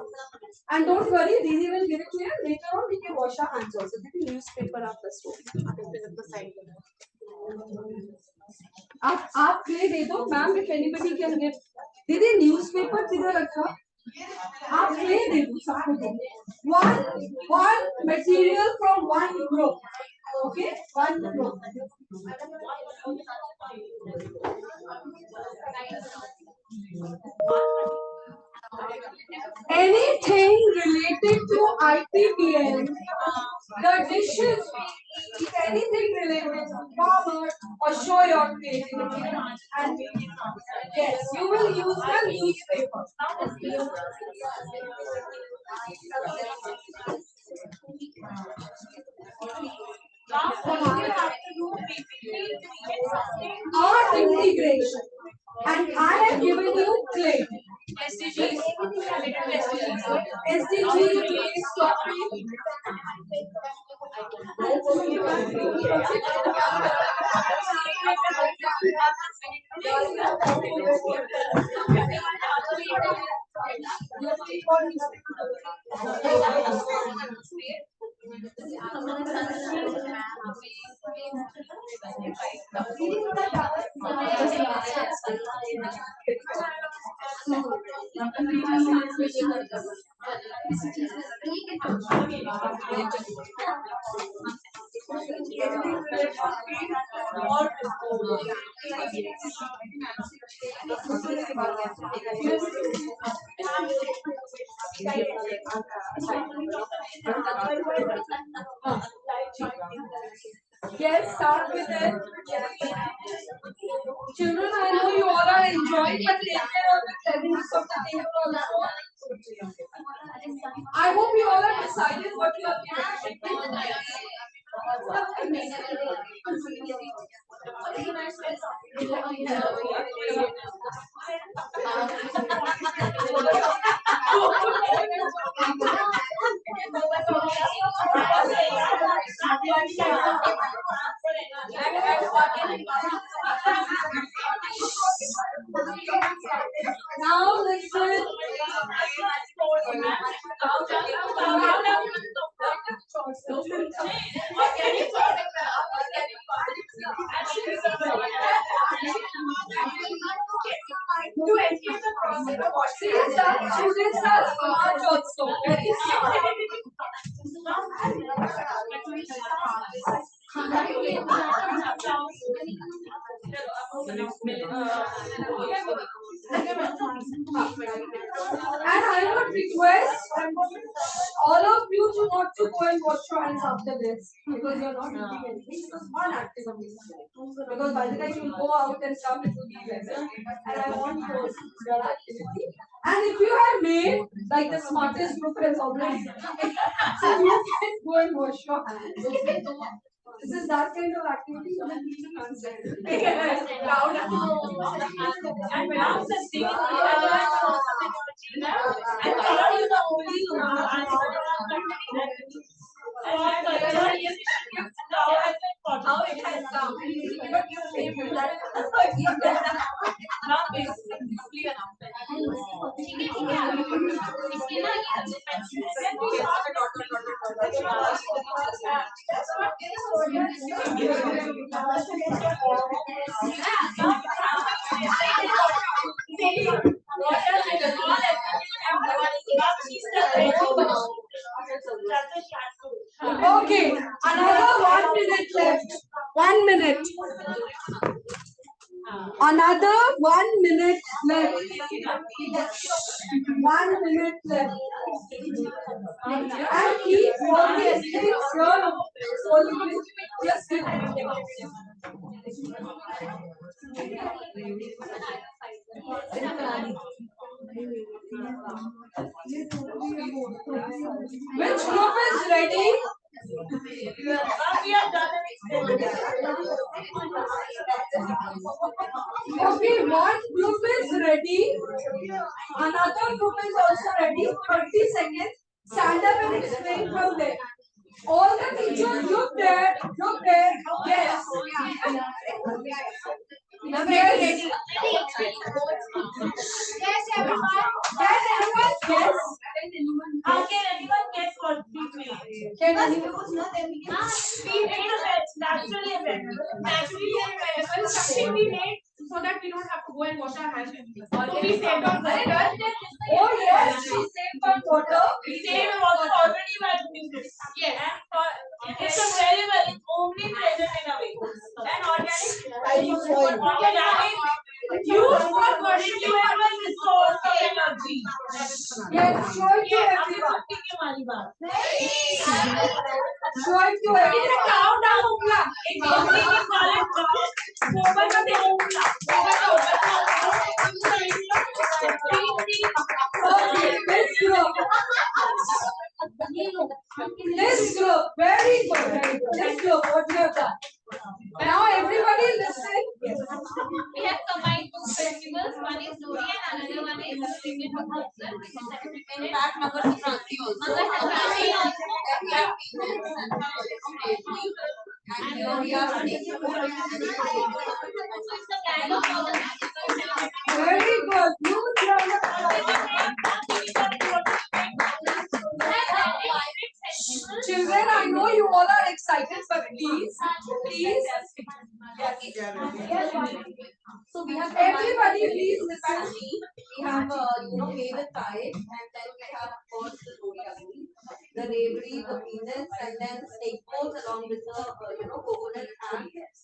And don't worry, Didi will give it to you. Later on, we can wash our hands also. Didi, newspaper after store. आप clay दे दो ma'am, if anybody can get. दीदी newspaper किधर रखा? आप clay दे दो सबको दो. One material from one group. Okay, one group. Anything related to IPBL, the dishes, anything related to farmer or show your creativity. And yes, you will use the newspaper. Art integration. And I have given you clay. SDGs. SDG is topic. Yes, start with it. Children, I know you all are enjoying, but take care of the cleanliness of the table also. I hope you all have decided what you are doing. Students are smart also. Very smart. And I would request all of you to not to go and wash your hands after this because you're not doing anything. Because one activity. Because by the time you go out and stuff, it will be better. And I want you to do your activity. And if you have made like the smartest group has already, so you can go and wash your hands. This is that kind of activity you will need to consider. And now the thing how it has come. Now basically Okay, another 1 minute left. 1 minute. Another 1 minute left. 1 minute left. And keep all these things here. Just which group is ready? we are done. Okay, one group is ready. Another group is also ready. 30 seconds. Stand up and explain from there. All the teachers look there. Look there. Yes. Yes. Yes, everyone. Can anyone guess? How can anyone guess what we made? Can anyone? We made a bed, naturally available. Something we made so that we don't have to go and wash our hands. So we saved on water. Oh yes, we saved on water. We saved water already by doing this. Yes. And it's a very well, it's only present in a way. And organic, use for renewable resource of energy. Yes, show it to everyone. Show it to everyone. Countdown होगा. एक दूसरे के सारे mobile में होगा. This group, very good, very good. This group, what you have done. Now everybody listen. We have combined two festivals. One is Lodi and another one is Cricket Mahotsav, which is celebrated in fact Makar Sankranti also. And we are Very good. You children, I know you all are excited, but please. So we have Everybody, please listen. We have made a kite, and then we have of course the Lodi, the ravioli, the peanuts, and then snake balls along with the coconut and Yes,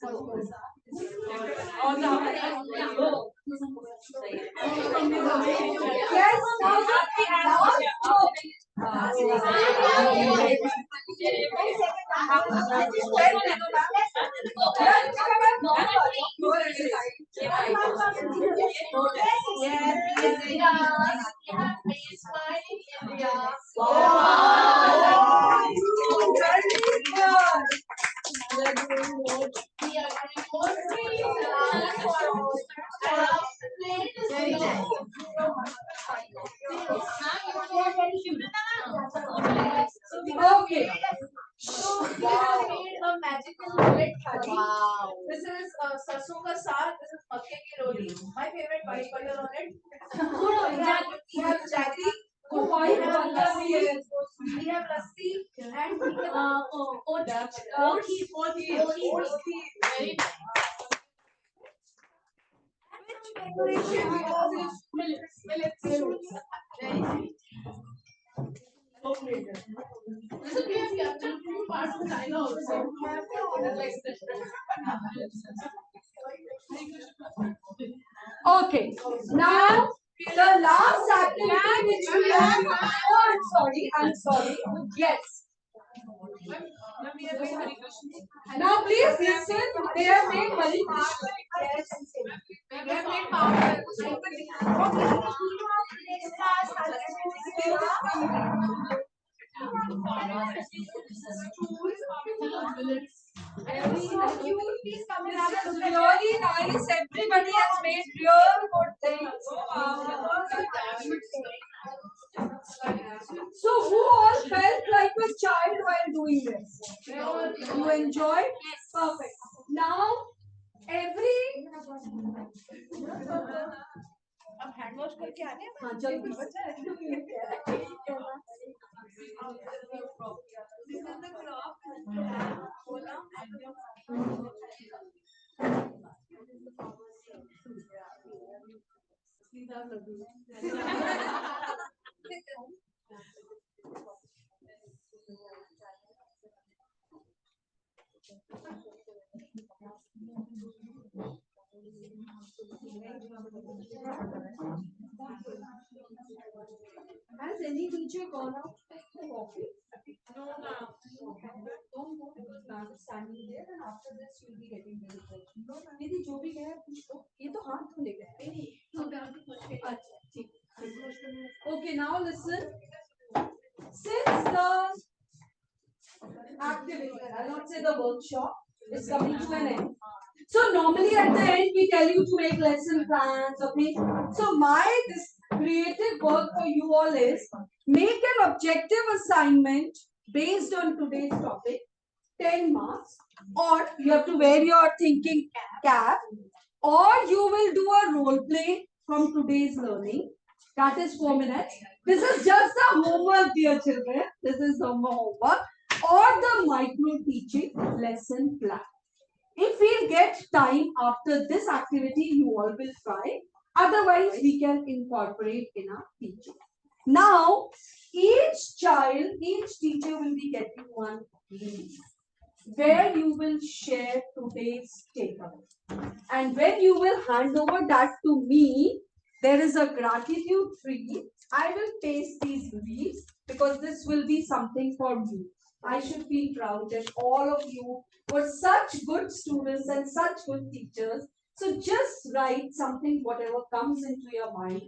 now okay. So we have made a magical red curry. Wow. This is sarson ka saag. This is makke ki roti. My favorite white butter on it. We have jaggery. Oh, white butter, yes. We have lassi and Very nice. Which decoration we have? Listen, we have captured few parts of China also. Okay, now the last activity which we have. Oh, I'm sorry. Yes. Now please listen. They have made Hari Krishna. Yes. They have made power. This is really nice. Everybody has made real good things. So who all felt like a child while doing this? You enjoyed? Perfect. Now every अब hand wash करके आने हैं? हाँ जल्दी Has any teacher gone out to take the coffee? No, no. Don't go because ma'am is standing there and after this you'll be getting very cold. No, दीदी जो भी कहे पूछो ये तो हाथ धो लेगा अच्छा ठीक Okay, now listen. Since the activity, I'll not say the workshop, is coming to an end. So normally at the end we tell you to make lesson plans, okay? So this creative work for you all is make an objective assignment based on today's topic, 10 marks, or you have to wear your thinking cap, or you will do a role play from today's learning. That is 4 minutes. This is just the homework, dear children. This is the homework or the micro teaching lesson plan. If we get time after this activity, you all will try. Otherwise, we can incorporate in our teaching. Now, each teacher will be getting one leaf where you will share today's takeaway. And when you will hand over that to me, there is a gratitude tree. I will paste these leaves because this will be something for me. I should feel proud that all of you were such good students and such good teachers. So just write something, whatever comes into your mind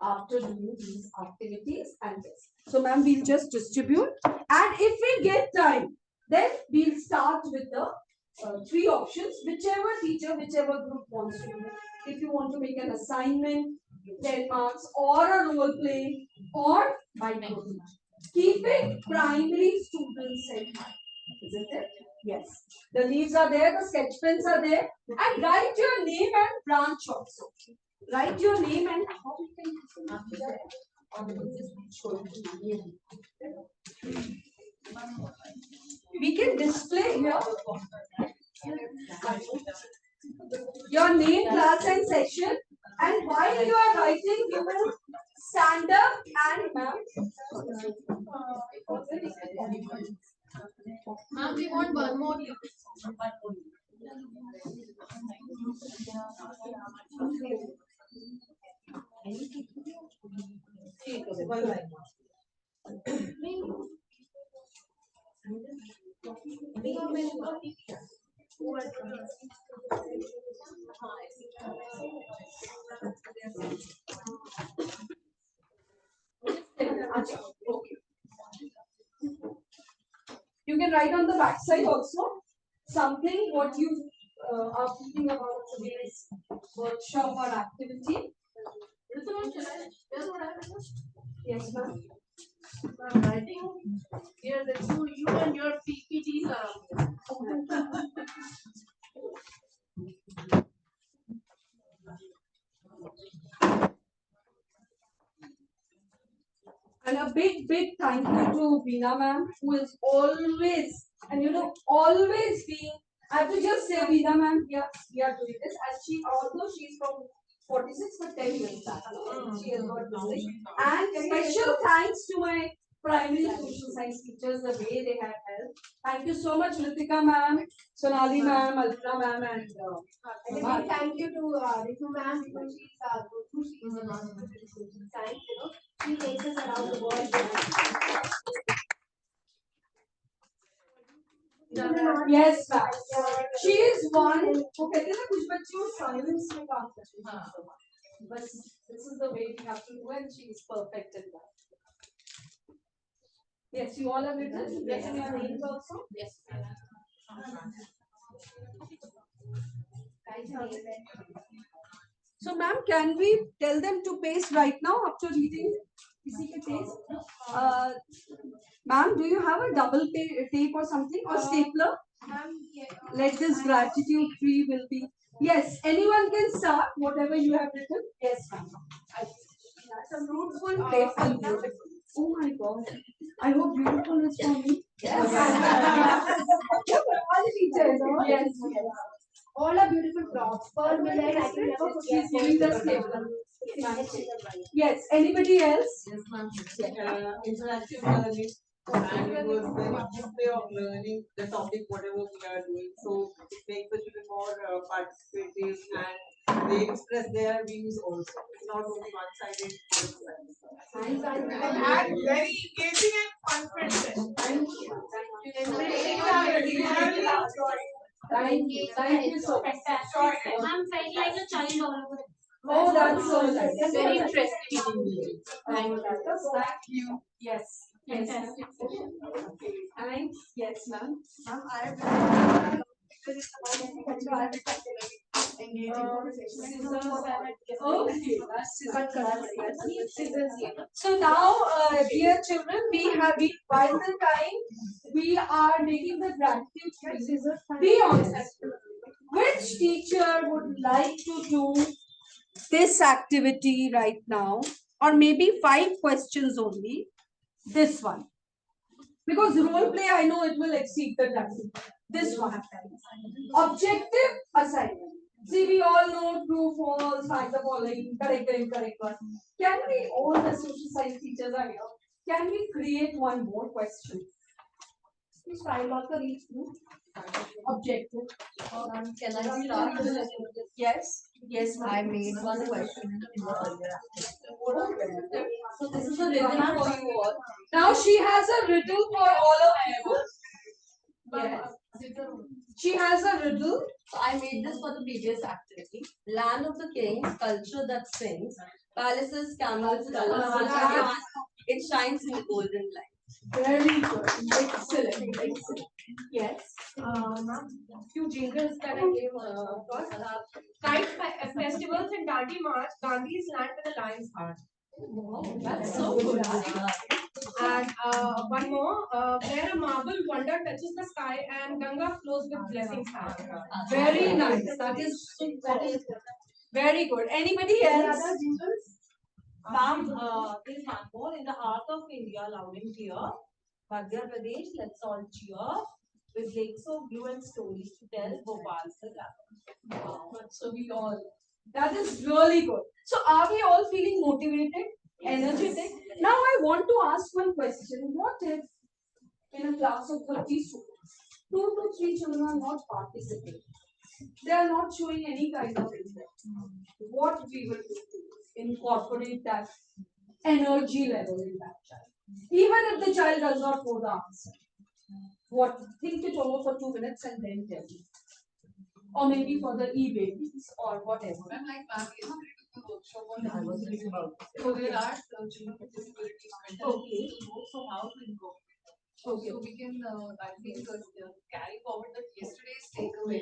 after doing these activities and this. So ma'am, we'll just distribute. And if we get time, then we'll start with the 3 options, whichever teacher, whichever group wants to do. If you want to make an assignment, 10 marks, or a role play, or micro teaching. Keeping primary students in mind. Isn't it? Yes. The leaves are there, the sketch pens are there, and write your name and branch also. Write your name and how we can we can display here your name, class, and session. And while you are writing, you will stand up and ma'am. Ma'am, we want one more. You can write on the back side also something what you are thinking about today's workshop or activity. Yes, ma'am. I think here the you and your PPTs are And a big thank you to Veena ma'am, who is always, and always being, I have to just say Veena ma'am, yeah, we are doing this. And although she's from 46 but 10 years back. She has got married. And special thanks to my primary social science teachers, the way they have helped. Thank you so much, Ritika ma'am, Sonali ma'am, Alpna ma'am, and And a big thank you to Ritu ma'am because she's go-to. She's a master in social science. You know, she takes us around the world. Yes, ma'am. She is one who कहते हैं ना कुछ बच्चे वो silence में काम करते हैं. But this is the way we have to do it. She is perfect in that. Yes, you all have written. Yes, your names also. Yes. So, ma'am, can we tell them to paste right now after reading? किसी के paste? Ma'am, do you have a double tape or something or stapler? Let this gratitude tree will be. Yes, anyone can start whatever you have written. Yes, ma'am. Some fruitful, playful, beautiful. Oh my God. I hope beautiful is for me. Yes. All teachers. Yes. All are beautiful props. Per minute, I can never forget. She's giving the stapler. Yes. Anybody else? Yes, ma'am. Interactive learning. And it was very good way of learning the topic, whatever we are doing. So it makes the children more participative and they express their views also. It's not only one-sided. And very engaging and confident. Thank you. Thank you. Thank you so much. I'm felt like a child all over. Oh, that's so nice. Very interesting. Thank you. Yes. Yes. Thanks. Yes, ma'am. Ma'am, I have So now, dear children, we have been by the time we are making the gratitude. Be honest. Which teacher would like to do this activity right now, or maybe 5 questions only? This one. Because role play, I know it will exceed the time. This one. Objective assignment. See, we all know true, false, find the following, correct, incorrect one. Can we, all the social science teachers are here, can we create one more question? Please try not for each group. Objective. Can I start? Yes. Yes, I made one question in the earlier. So this is a riddle for you all. Now she has a riddle for all of you. Yes. She has a riddle. So I made this for the previous activity. Land of the kings, culture that sings, palaces, camels, colors. It shines in the golden light. Very good. Excellent. Excellent. Yes. Few jingles that I gave first. Kite festivals in Dandi March, Gandhi's land with a lion's heart. That's so good. And one more, where a marble wonder touches the sky and Ganga flows with blessings. Very nice. That is very good. Anybody else? Ma'am, there's one more in the heart of India, loud and clear. Madhya Pradesh, let's all cheer. With lakes of blue and stories to tell, Bhopal se So we all. That is really good. So are we all feeling motivated, energetic? Now I want to ask one question. What if in a class of 30 students, 2 to 3 children are not participating? They are not showing any kind of interest. What we will do is incorporate that energy level in that child. Even if the child does not know the answer. What? Think it over for 2 minutes and then tell me. Or maybe for the e-babies or whatever. I'm like, ma'am, we have a workshop on I was thinking about. So there are children with disabilities mental so how to incorporate. Okay. So we can, I think, carry forward the yesterday's takeaway.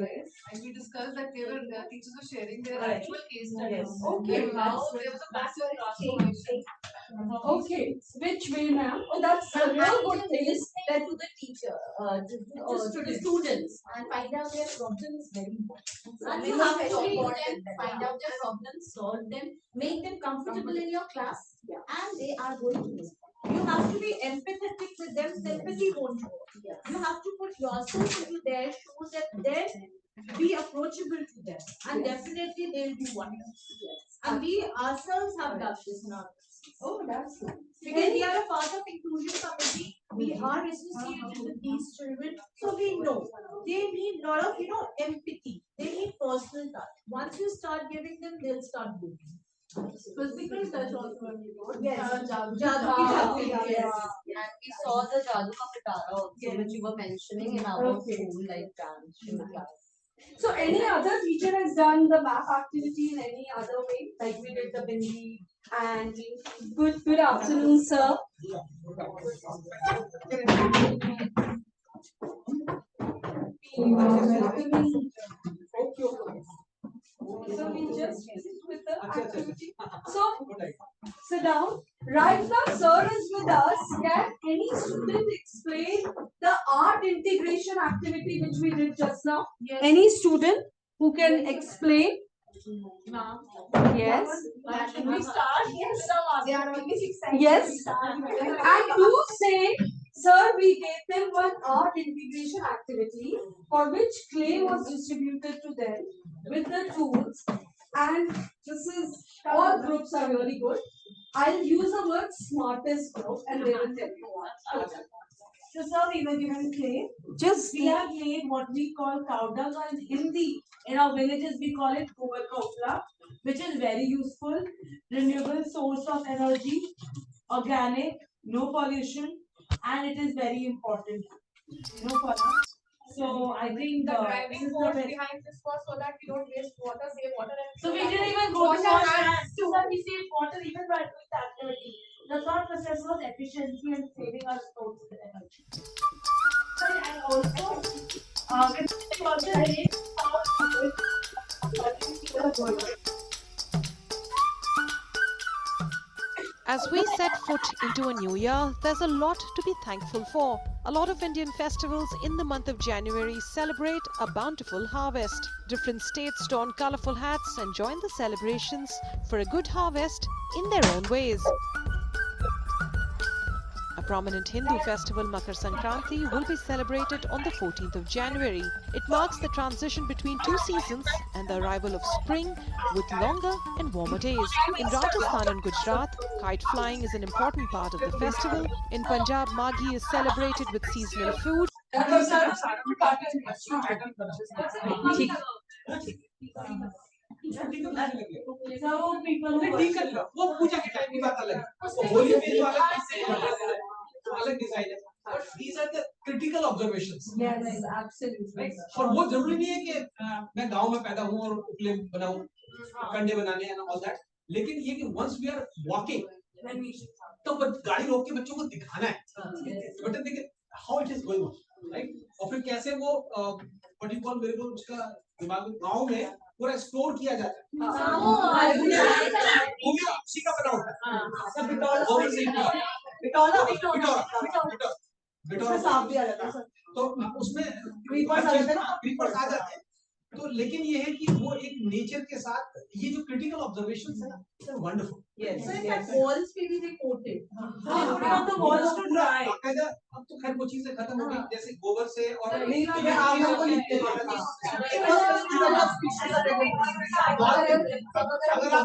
Yes. And we discussed that they were, the teachers were sharing their actual case studies. Okay. How there was a massive transformation. Okay. Which way, ma'am? Oh, that's a real good thing. That to the teacher, to the students, and find out their problems very important. And you have to talk them, find out their problems, solve them, make them comfortable in your class, and they are going to respond. You have to be empathetic with them. Sympathy won't work. You have to put yourself into their shoes, and then Be approachable to them, and definitely they'll do wonders. And we ourselves have done this in our Oh, that's good. because we are a part of inclusion committee. We are associated with these children, so we know they need a lot of empathy. They need personal touch. Once you start giving them, they'll start doing. Physical touch also. Yes. Jadoo. Jadoo ki jadoo, yes. And we saw the Jadoo Ka Pitara also, Yes. which you were mentioning in our Okay. school, like branch in the class. So any other teacher has done the map activity in any other way? Like we did the Bindi and good afternoon, sir. So we just finished with the activity. So sit down. Right now, sir is with us. Can any student explain the art integration activity which we did just now? Yes. Any student who can explain? Yes. Should we start? Yes. They are only 6 seconds. Yes. And do say, sir, we gave them one art integration activity for which clay was distributed to them with the tools. And this is, all groups are really good. I'll use the word smartest group and they will tell you what. So sir, we were given clay. Just We have made what we call cow dung, and in our villages we call it gobar kopla, which is very useful, renewable source of energy, organic, no pollution, and it is very important. No pollution. So I think The driving this is force the behind this was so that we don't waste water, save water. And so we didn't even go to wash wash our hands. hands. So that we save water even by doing the activity. The thought process was efficiency and saving our resources and energy. And also, it also relates As we set foot into a new year, there's a lot to be thankful for. A lot of Indian festivals in the month of January celebrate a bountiful harvest. Different states don colorful hats and join the celebrations for a good harvest in their own ways. A prominent Hindu festival, Makar Sankranti, will be celebrated on the 14th of January. It marks the transition between two seasons and the arrival of spring with longer and warmer days. In Rajasthan and Gujarat, kite flying is an important part of the festival. In Punjab, Maghi is celebrated with seasonal food. So people ठीक है वो पूजा के time की बात अलग है वो होली पे जो अलग डिजाइन है but these are the critical observations Yes, absolutely. और वो जरूरी नहीं है कि मैं गांव में पैदा हूं और उपले बनाऊं कंडे बनाने हैं all that लेकिन ये कि once we are walking तो गाड़ी रोक के बच्चों को दिखाना है बट देखिए how it is going on right और फिर कैसे वो what you call मेरे को उसका दिमाग में गांव में पूरा स्टोर किया जाता है वो भी उसी का बना होता है बिटोला साफ भी आ जाता है तो उसमें क्रीपर्स आ जाते हैं तो लेकिन ये है कि वो एक नेचर के साथ ये जो क्रिटिकल ऑब्जर्वेशंस है ना wonderful So in fact, walls पे भी they coated. the walls to dry अब तो खैर वो चीजें खत्म हो गई जैसे गोबर से और आम को लिखते अगर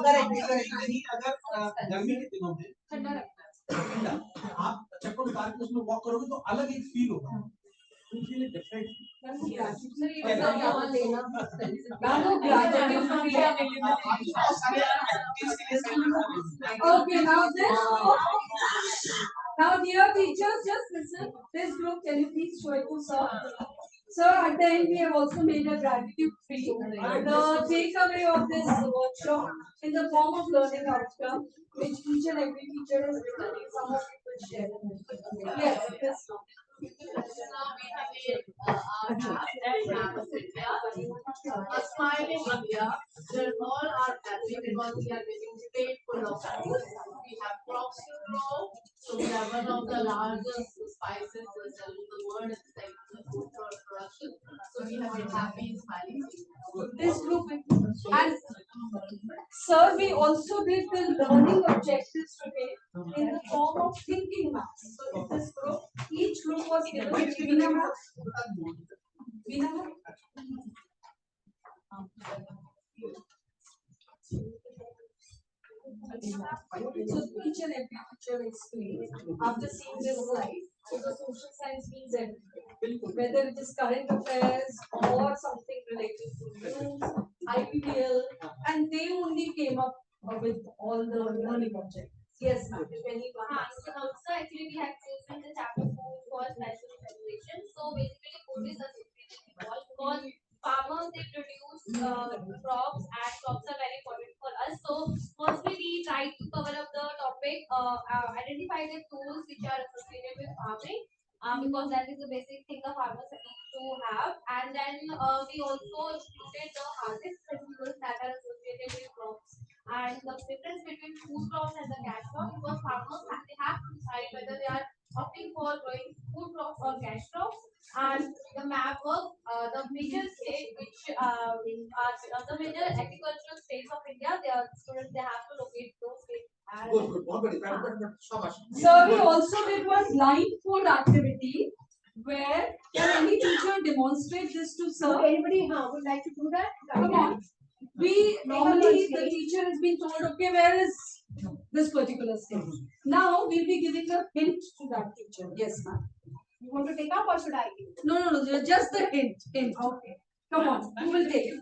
गर्मी के दिनों में ठंडा आप चप्पल उतार के उसमें वॉक करोगे तो अलग एक फील होगा feel it different. Okay, now dear teachers, just listen. This group, can you please show it to sir? Sir, at the end we have also made a gratitude tree. The takeaway of this workshop in the form of learning outcome, which each and every teacher has written. Some of it will share. Yes, this one. A smiling India, where all are happy because we are getting paid full of spices. We have crops to grow, so we are one of the largest spices in the world in the food production. So we have been happy, smiling. This group and sir, we also did the learning objectives today in the form of thinking maps. So in this group, each group was given a map. So each and every teacher explains after seeing this slide. So the social science means everything, whether it is current affairs or something related to news, IPPL, and they only came up with all the learning objectives. Yes, ma'am. If anyone has. So actually we have chosen the chapter 4 for special celebration. So basically food is associated involved because farmers they produce crops and crops are very important for us. So firstly we try to cover up the topic, identify the tools which are associated with farming. Because that is the basic thing the farmers need to have, and then we also included the harvest festivals that are associated with crops and the difference between food crops and the cash crops, because farmers they have to decide whether they are opting for growing food crops or cash crops. And the map of the major state which are the major agricultural states of India, they are students they have to locate those states. Good, बहुत बढ़िया, शाबाश. Sir, we also did one blindfold activity where can any teacher demonstrate this to sir? Anybody would like to do that? Come on. We normally the teacher has been told, okay, where is this particular state? Now we'll be giving a hint to that teacher. Yes, ma'am. You want to take up or should I give? No, just the hint. Okay. Come on, who will take it?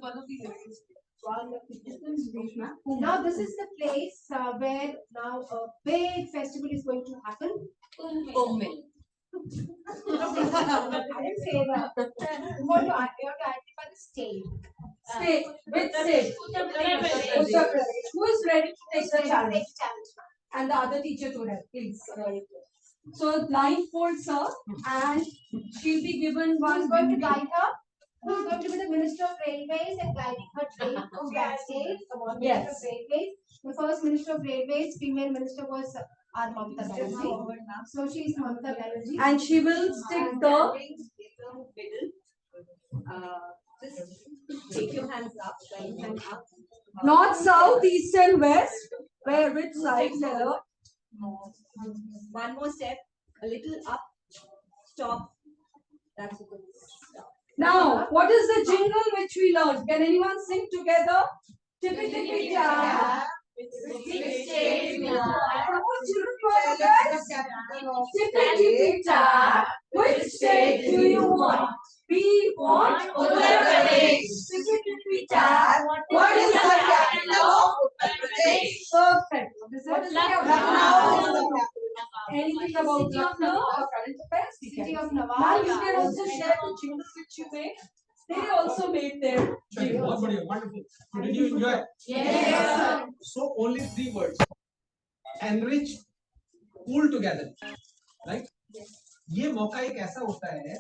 Now this is the place where now a big festival is going to happen. Kumbh. I didn't say that. You want to identify the state. State. Which state? Uttar Uttar Pradesh. Who is ready to take the challenge? And the other teacher to help, please. So blindfold sir, and she'll be given one. Who's going to guide her? Who's going to be the Minister of Railways and guiding her train to that state? Yes. Minister of Railways. The first Minister of Railways, female minister was our Mamata Banerjee. So she is Mamata Banerjee. And she will stick the. Just take your hands up, right hand up. North, south, east and west. Where, which side? One more step, a little up, stop. That's a good stop. Now, what is the jingle which we learned? Can anyone sing together? Tippy tippy tap. Which state do you want? Come on, children, you are the best. Tippy tippy tap. Which state do you want? We want Uttar Pradesh. Tippy tippy tap. What is the capital of Uttar Pradesh? Perfect. What is the capital? Anything about Lucknow or current affairs? City of Now Nawaz. you can also share the jingles which you made. They also made their बहुत बढ़िया, wonderful. Did you enjoy? Yes. So only 3 words: enrich, pull together, right? ये मौका एक ऐसा होता है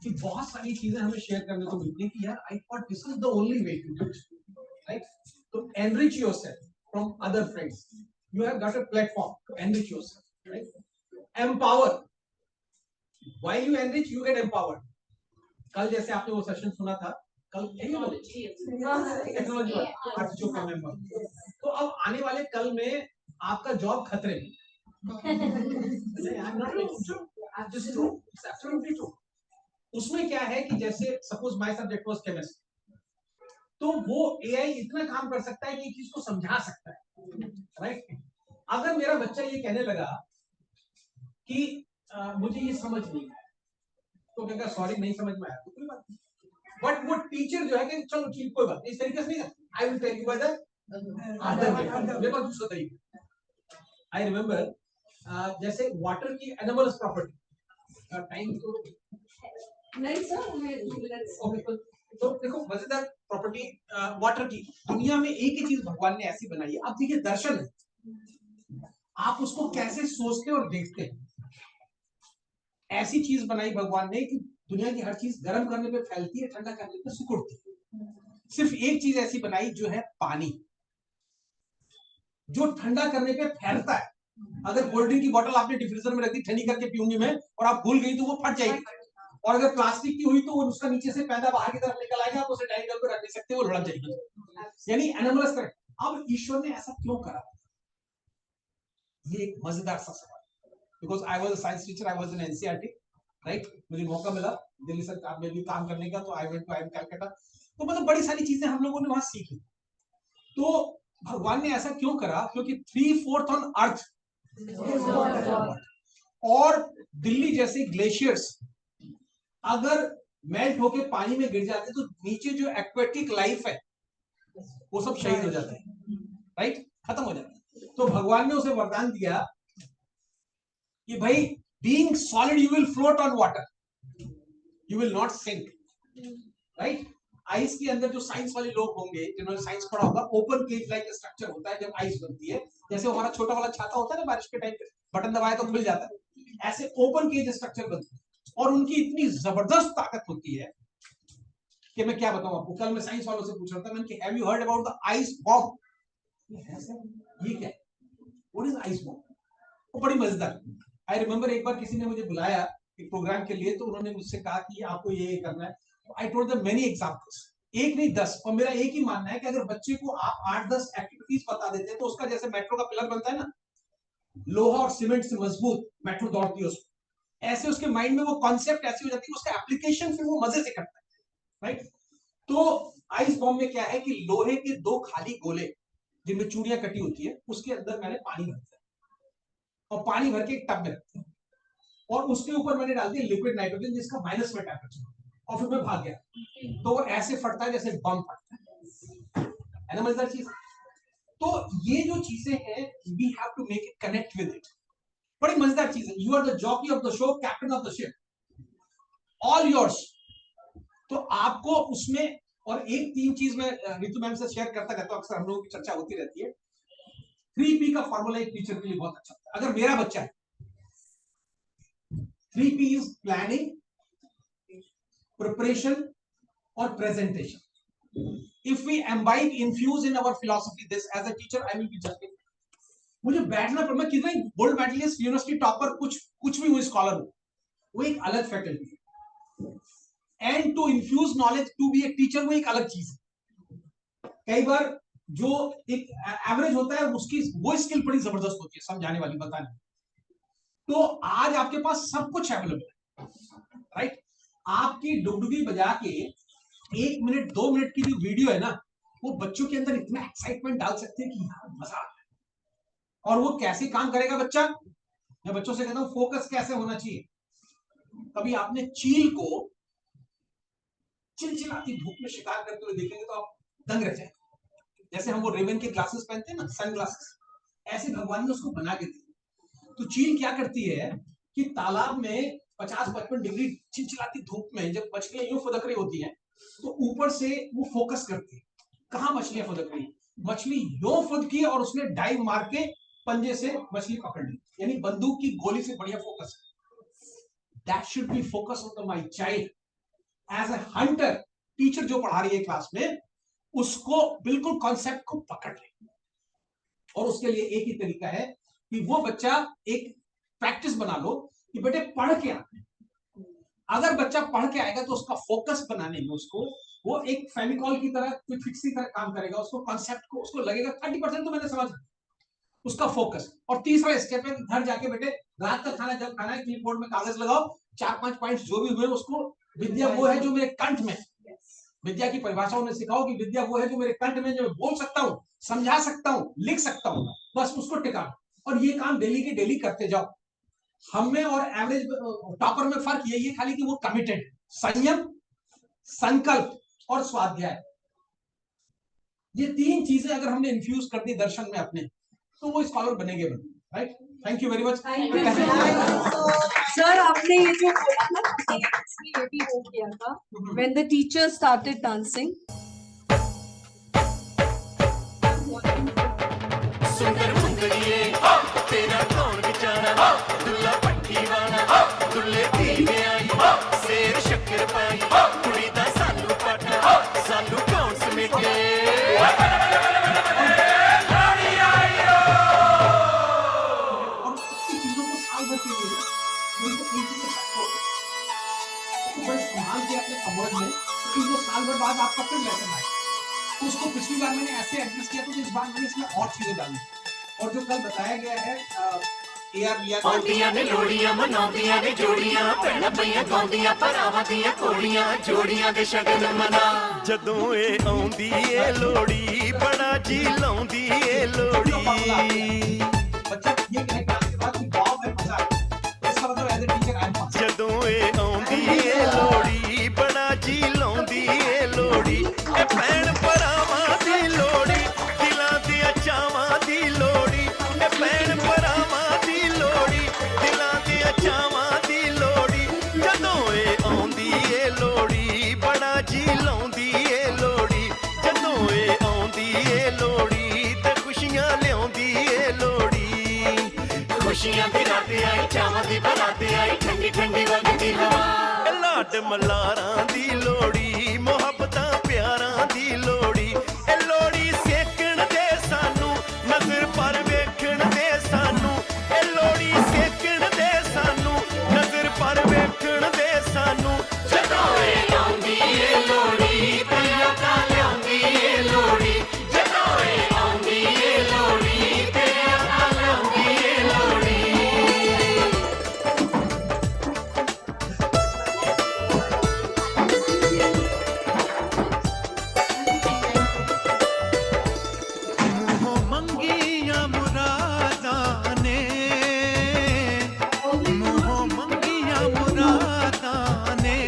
कि बहुत सारी चीजें हमें शेयर करने को मिलती हैं कि यार I thought this is the only way to do it, right? So enrich yourself from other friends. You have got a platform to enrich yourself, right? Empower. While you enrich, you get empowered. कल जैसे आपने वो session सुना था, कल technology artificial member, तो अब आने वाले कल में आपका जॉब खतरे में. उसमें क्या है कि जैसे suppose my subject was chemistry, तो वो एआई इतना काम कर सकता है कि चीज को समझा सकता है, राइट? अगर मेरा बच्चा ये कहने लगा कि मुझे ये समझ नहीं आया, तो कहेगा सॉरी नहीं समझ में आया, तो कोई बात नहीं. बट वो टीचर जो है कि चलो ठीक कोई बात नहीं, इस तरीके से नहीं, I will tell you by the other way, मेरे पास दूसरा तरीका. आई रिमेम्बर जैसे वाटर की एनोमलस प्रॉपर्टी, टाइम तो नहीं सर, तो देखो मजेदार प्रॉपर्टी वाटर की, दुनिया में एक ही चीज भगवान ने ऐसी बनाई है. अब देखिए दर्शन है, आप उसको कैसे सोचते और देखते हैं. ऐसी चीज बनाई भगवान ने कि दुनिया की हर चीज गर्म करने पे फैलती है, ठंडा करने पे सिकुड़ती है. सिर्फ एक चीज ऐसी बनाई जो है पानी, जो ठंडा करने पे फैलता है. अगर कोल्ड ड्रिंक की बोतल आपने डिफ्यूजर में रख दी ठंडी करके पीऊंगी मैं, और आप भूल गई तो वो फट जाएगी. और अगर प्लास्टिक की हुई तो वो उसका नीचे से पैदा बाहर की तरफ निकल आएगा, आप उसे डाइनिंग टेबल पे रख नहीं सकते, वो लुढ़क जाएगी. यानी एनिमल्स करेक्ट. अब ईश्वर ने ऐसा क्यों करा? ये एक मजेदार सा सवाल. Because I was a science teacher, I was in NCERT, right? मुझे मौका मिला दिल्ली सरकार में भी काम करने का, तो I went to IIM Calcutta. तो मतलब बड़ी सारी चीजें हम लोगों ने वहां सीखी. तो भगवान ने ऐसा क्यों करा? क्योंकि 3/4 ऑन अर्थ और दिल्ली जैसे ग्लेशियर्स अगर मेल्ट होके पानी में गिर जाते तो नीचे जो एक्वेटिक लाइफ है वो सब शहीद हो जाता है, राइट, खत्म हो जाता है। तो भगवान ने उसे वरदान दिया कि भाई being solid you will float on water, you will not sink, right. Ice के अंदर जो साइंस वाले लोग होंगे जिन्होंने साइंस पढ़ा होगा, ओपन केज लाइक स्ट्रक्चर होता है जब आइस बनती है, जैसे हमारा छोटा वाला छाता होता है ना बारिश के टाइम पे, बटन दबाए तो खुल जाता है, ऐसे ओपन केज स्ट्रक्चर बनते हैं और उनकी इतनी जबरदस्त ताकत होती है कि मैं क्या बताऊं आपको। कल मैं साइंस वालों से पूछ रहा था, मैंने have you heard about the ice bomb? ये क्या, व्हाट इज आइस बॉम्ब? वो बड़ी मजेदार। आई रिमेंबर एक बार किसी ने मुझे बुलाया एक प्रोग्राम के लिए, तो उन्होंने मुझसे कहा कि आपको ये करना है। I told them many examples, एक नहीं 10, और मेरा एक ही मानना है कि अगर बच्चे को आप 8-10 एक्टिविटीज बता देते हैं तो उसका जैसे मेट्रो का पिलर बनता है ना, लोहा और सीमेंट से मजबूत मेट्रो दौड़ती है उसको, ऐसे उसके माइंड में वो कॉन्सेप्ट ऐसी हो जाती है, उसका एप्लीकेशन फिर वो मजे से करता है, राइट। तो आइस बॉम्ब में क्या है कि लोहे के 2 खाली गोले जिनमें चूड़ियां कटी होती है, उसके अंदर मैंने पानी भर दिया और पानी भर के एक टब में रखते हैं और उसके ऊपर मैंने डाल दिया लिक्विड नाइट्रोजन जिसका माइनस में टेम्परेचर, और फिर मैं भाग गया तो वो ऐसे फटता है जैसे बम फटता है ना, मजेदार चीज। तो ये जो चीजें हैं we have to make it connect with it, बड़ी मजेदार चीज है। You are the jockey of the show, captain of the ship, all yours. तो आपको उसमें, और एक 3 चीज मैं रितु मैम से शेयर करता रहता हूं, अक्सर हम लोगों की चर्चा होती रहती है। 3P का फॉर्मूला एक टीचर के लिए बहुत अच्छा होता है। अगर मेरा बच्चा है, 3P इज प्लानिंग, प्रिपरेशन और presentation. If we imbibe, infuse in our philosophy this, as a teacher I will be judging. मुझे बैठना पर, मैं कितना गोल्ड मेडलिस्ट, यूनिवर्सिटी टॉपर, कुछ भी हूँ, स्कॉलर हूँ, वो एक अलग फैकल्टी है। And to infuse knowledge, to be a teacher, वो एक अलग चीज है। कई बार जो एक एवरेज होता है उसकी वो स्किल बड़ी जबरदस्त होती है, समझाने वाली, बताने। तो आज आपके पास सब कुछ अवेलेबल है, राइट। आपकी डुगडुगी बजा के 1 मिनट 2 मिनट की जो वीडियो है ना, वो बच्चों के अंदर इतना एक्साइटमेंट डाल सकते हैं कि यार मजा आता है। और वो कैसे काम करेगा बच्चा, मैं बच्चों से कहता हूं फोकस कैसे होना चाहिए। कभी आपने चील को चिलचिलाती धूप में शिकार करते हुए देखेंगे तो आप दंग रह जाएंगे। जैसे हम वो रेवन के ग्लासेस पहनते हैं ना, सन ग्लासेस, ऐसे भगवान ने उसको बना के दिया। तो चील क्या करती है कि तालाब में 50-55 डिग्री चिलचिलाती धूप में जब मछलियां यूं फुदक रही होती हैं, तो ऊपर से वो फोकस करती है कहां मछलियां फुदक रही, मछली यूं फुदकी और उसने डाइव मार के पंजे से मछली पकड़ ली, यानी बंदूक की गोली से बढ़िया focus. That should be focus on my child as a hunter. Teacher जो पढ़ा रही है क्लास में, उसको बिल्कुल कॉन्सेप्ट को पकड़ ले। और उसके लिए एक ही तरीका है कि वो बच्चा एक प्रैक्टिस बना लो कि बेटे पढ़ के आ। अगर बच्चा पढ़ के आएगा तो उसका फोकस बनाने में उसको वो एक फेविकॉल की तरह कोई फिक्स की तरह काम करेगा। उसको कॉन्सेप्ट को उसको लगेगा 30% तो मैंने समझ, उसका फोकस। और तीसरा स्टेप है घर जाके बेटे रात का खाना जब खाना है, क्लिपबोर्ड में कागज लगाओ, 4-5 पॉइंट्स जो भी हुए उसको, विद्या वो है जो मेरे कंठ में, विद्या की परिभाषा उन्हें सिखाओ कि विद्या वो है जो मेरे कंठ में, जो मैं बोल सकता हूँ, समझा सकता हूँ, लिख सकता हूँ, बस उसको टिकाओ। और ये काम डेली की डेली करते जाओ। हम में और एवरेज टॉपर में फर्क यही है खाली कि वो कमिटेड, संयम, संकल्प और स्वाध्याय, ये 3 चीजें अगर हमने इन्फ्यूज कर दी दर्शन में अपने, तो वो स्कॉलर बनेंगे, right. Thank you very much. Sir आपने ये जो बोला ना, ये भी हो किया था when the teacher started dancing. सुंदर मुंदरिए तेरा कौन बेचारा, दुल्ला पट्टी वाला, दुल्ले दीवे आई, शेर शक्कर पाई, कुड़ी दा सालू पाटा, सालू कौन समेटे, लाड़ी आई हो। और इस चीजों को साल भर के लिए उनको एक चीज से रखो, तो बस संभाल के अपने कमर में, क्योंकि वो साल भर बाद आपका फिर लेसन आए। तो उसको पिछली बार मैंने ऐसे एडजस्ट किया, तो इस बार मैंने इसमें और चीजें डाली। और जो कल बताया गया है ਆਉਂਦੀਆਂ ਨੇ ਲੋੜੀਆਂ ਮਨਾਉਂਦੀਆਂ ਨੇ ਜੋੜੀਆਂ ਭੈਣਾਂ ਪਈਆਂ ਗਾਉਂਦੀਆਂ ਭਰਾਵਾਂ ਦੀਆਂ ਕੋੜੀਆਂ ਜੋੜੀਆਂ ਦੇ ਸ਼ਗਨ ਮਨਾ ਜਦੋਂ ਇਹ ਆਉਂਦੀ ਏ ਲੋੜੀ ਬੜਾ ਜੀ ਲਾਉਂਦੀ ਏ ਲੋੜੀ ਜਦੋਂ ਇਹ ਆਉਂਦੀ ਏ ਲੋੜੀ ਬੜਾ ਜੀ ਲਾਉਂਦੀ ਏ ਲੋੜੀ ਇਹ ਭੈਣ ਭਰਾਵਾਂ ਦੀ ਲੋੜੀ ਦਿਲਾਂ ਦੀਆਂ ਚਾਵਾਂ ਦੀ ਲੋੜੀ ਇਹ ਭੈਣ ਭਰਾਵਾਂ ਦੀ ਲੋੜੀ ਦਿਲਾਂ ਦੀਆਂ ਚਾਵਾਂ ਦੀ ਲੋੜੀ ਜਦੋਂ ਇਹ ਆਉਂਦੀ ਏ ਲੋੜੀ ਬੜਾ ਜੀ ਲਾਉਂਦੀ ਏ ਲੋੜੀ ਜਦੋਂ ਇਹ ਆਉਂਦੀ ਏ ਲੋੜੀ ਤੇ ਖੁਸ਼ੀਆਂ ਲਿਆਉਂਦੀ ਏ ਲੋੜੀ ਖੁਸ਼ੀਆਂ ਦੀ ਰਾਤ ਆਈ ਚਾਵਾਂ ਦੀ ਬਰਾਤ ਆਈ ਠੰਡੀ ਠੰਡੀ ਵਗਦੀ ਹਵਾ ਲਾਡ ਮਲਾਰਾਂ ਦੀ ਲੋੜੀ ਮੁਹੱਬਤਾਂ ਪਿਆਰਾਂ ਦੀ ਲੋੜੀ ਇਹ ਲੋੜੀ ਸੇਕਣ ਦੇ ਸਾਨੂੰ ਨਜ਼ਰ ਪਰ ਵੇਖਣ ਦੇ ਸਾਨੂੰ ਇਹ ਲੋੜੀ ਸੇਕਣ ਦੇ ਸਾਨੂੰ ਨਜ਼ਰ ਪਰ ਵੇਖਣ ਦੇ ਸਾਨੂੰ ਜਦੋਂ ਇਹ ਆਉਂਦੀ ਏ ਲੋੜੀ ਤੈਨੂੰ ਤਾਂ ਲਿਆਉਂਦੀ ਏ ਲੋੜੀ ਜਦੋਂ ਇਹ ਆਉਂਦੀ ਏ ਲੋੜੀ ਤੈਨੂੰ ਤਾਂ ਲਿਆਉਂਦੀ ਏ ਲੋੜੀ ਮੂੰਹੋਂ ਮੰਗੀਆਂ ਮੁਰਾਦਾਂ ਨੇ ਮੂੰਹੋਂ ਮੰਗੀਆਂ ਮੁਰਾਦਾਂ ਨੇ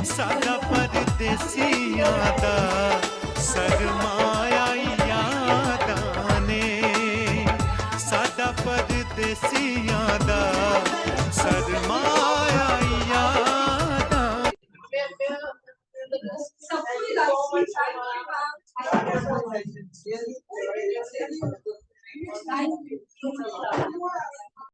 ਸਾਡਾ ਪਰਦੇਸੀਆਂ ਦਾ ਸਰਮਾਇਆ ਯਾਦਾਂ ਨੇ ਸਾਡਾ ਪਰਦੇਸੀਆਂ ਦਾ ਸਰਮਾਇਆ ਯਾਦਾਂ सबको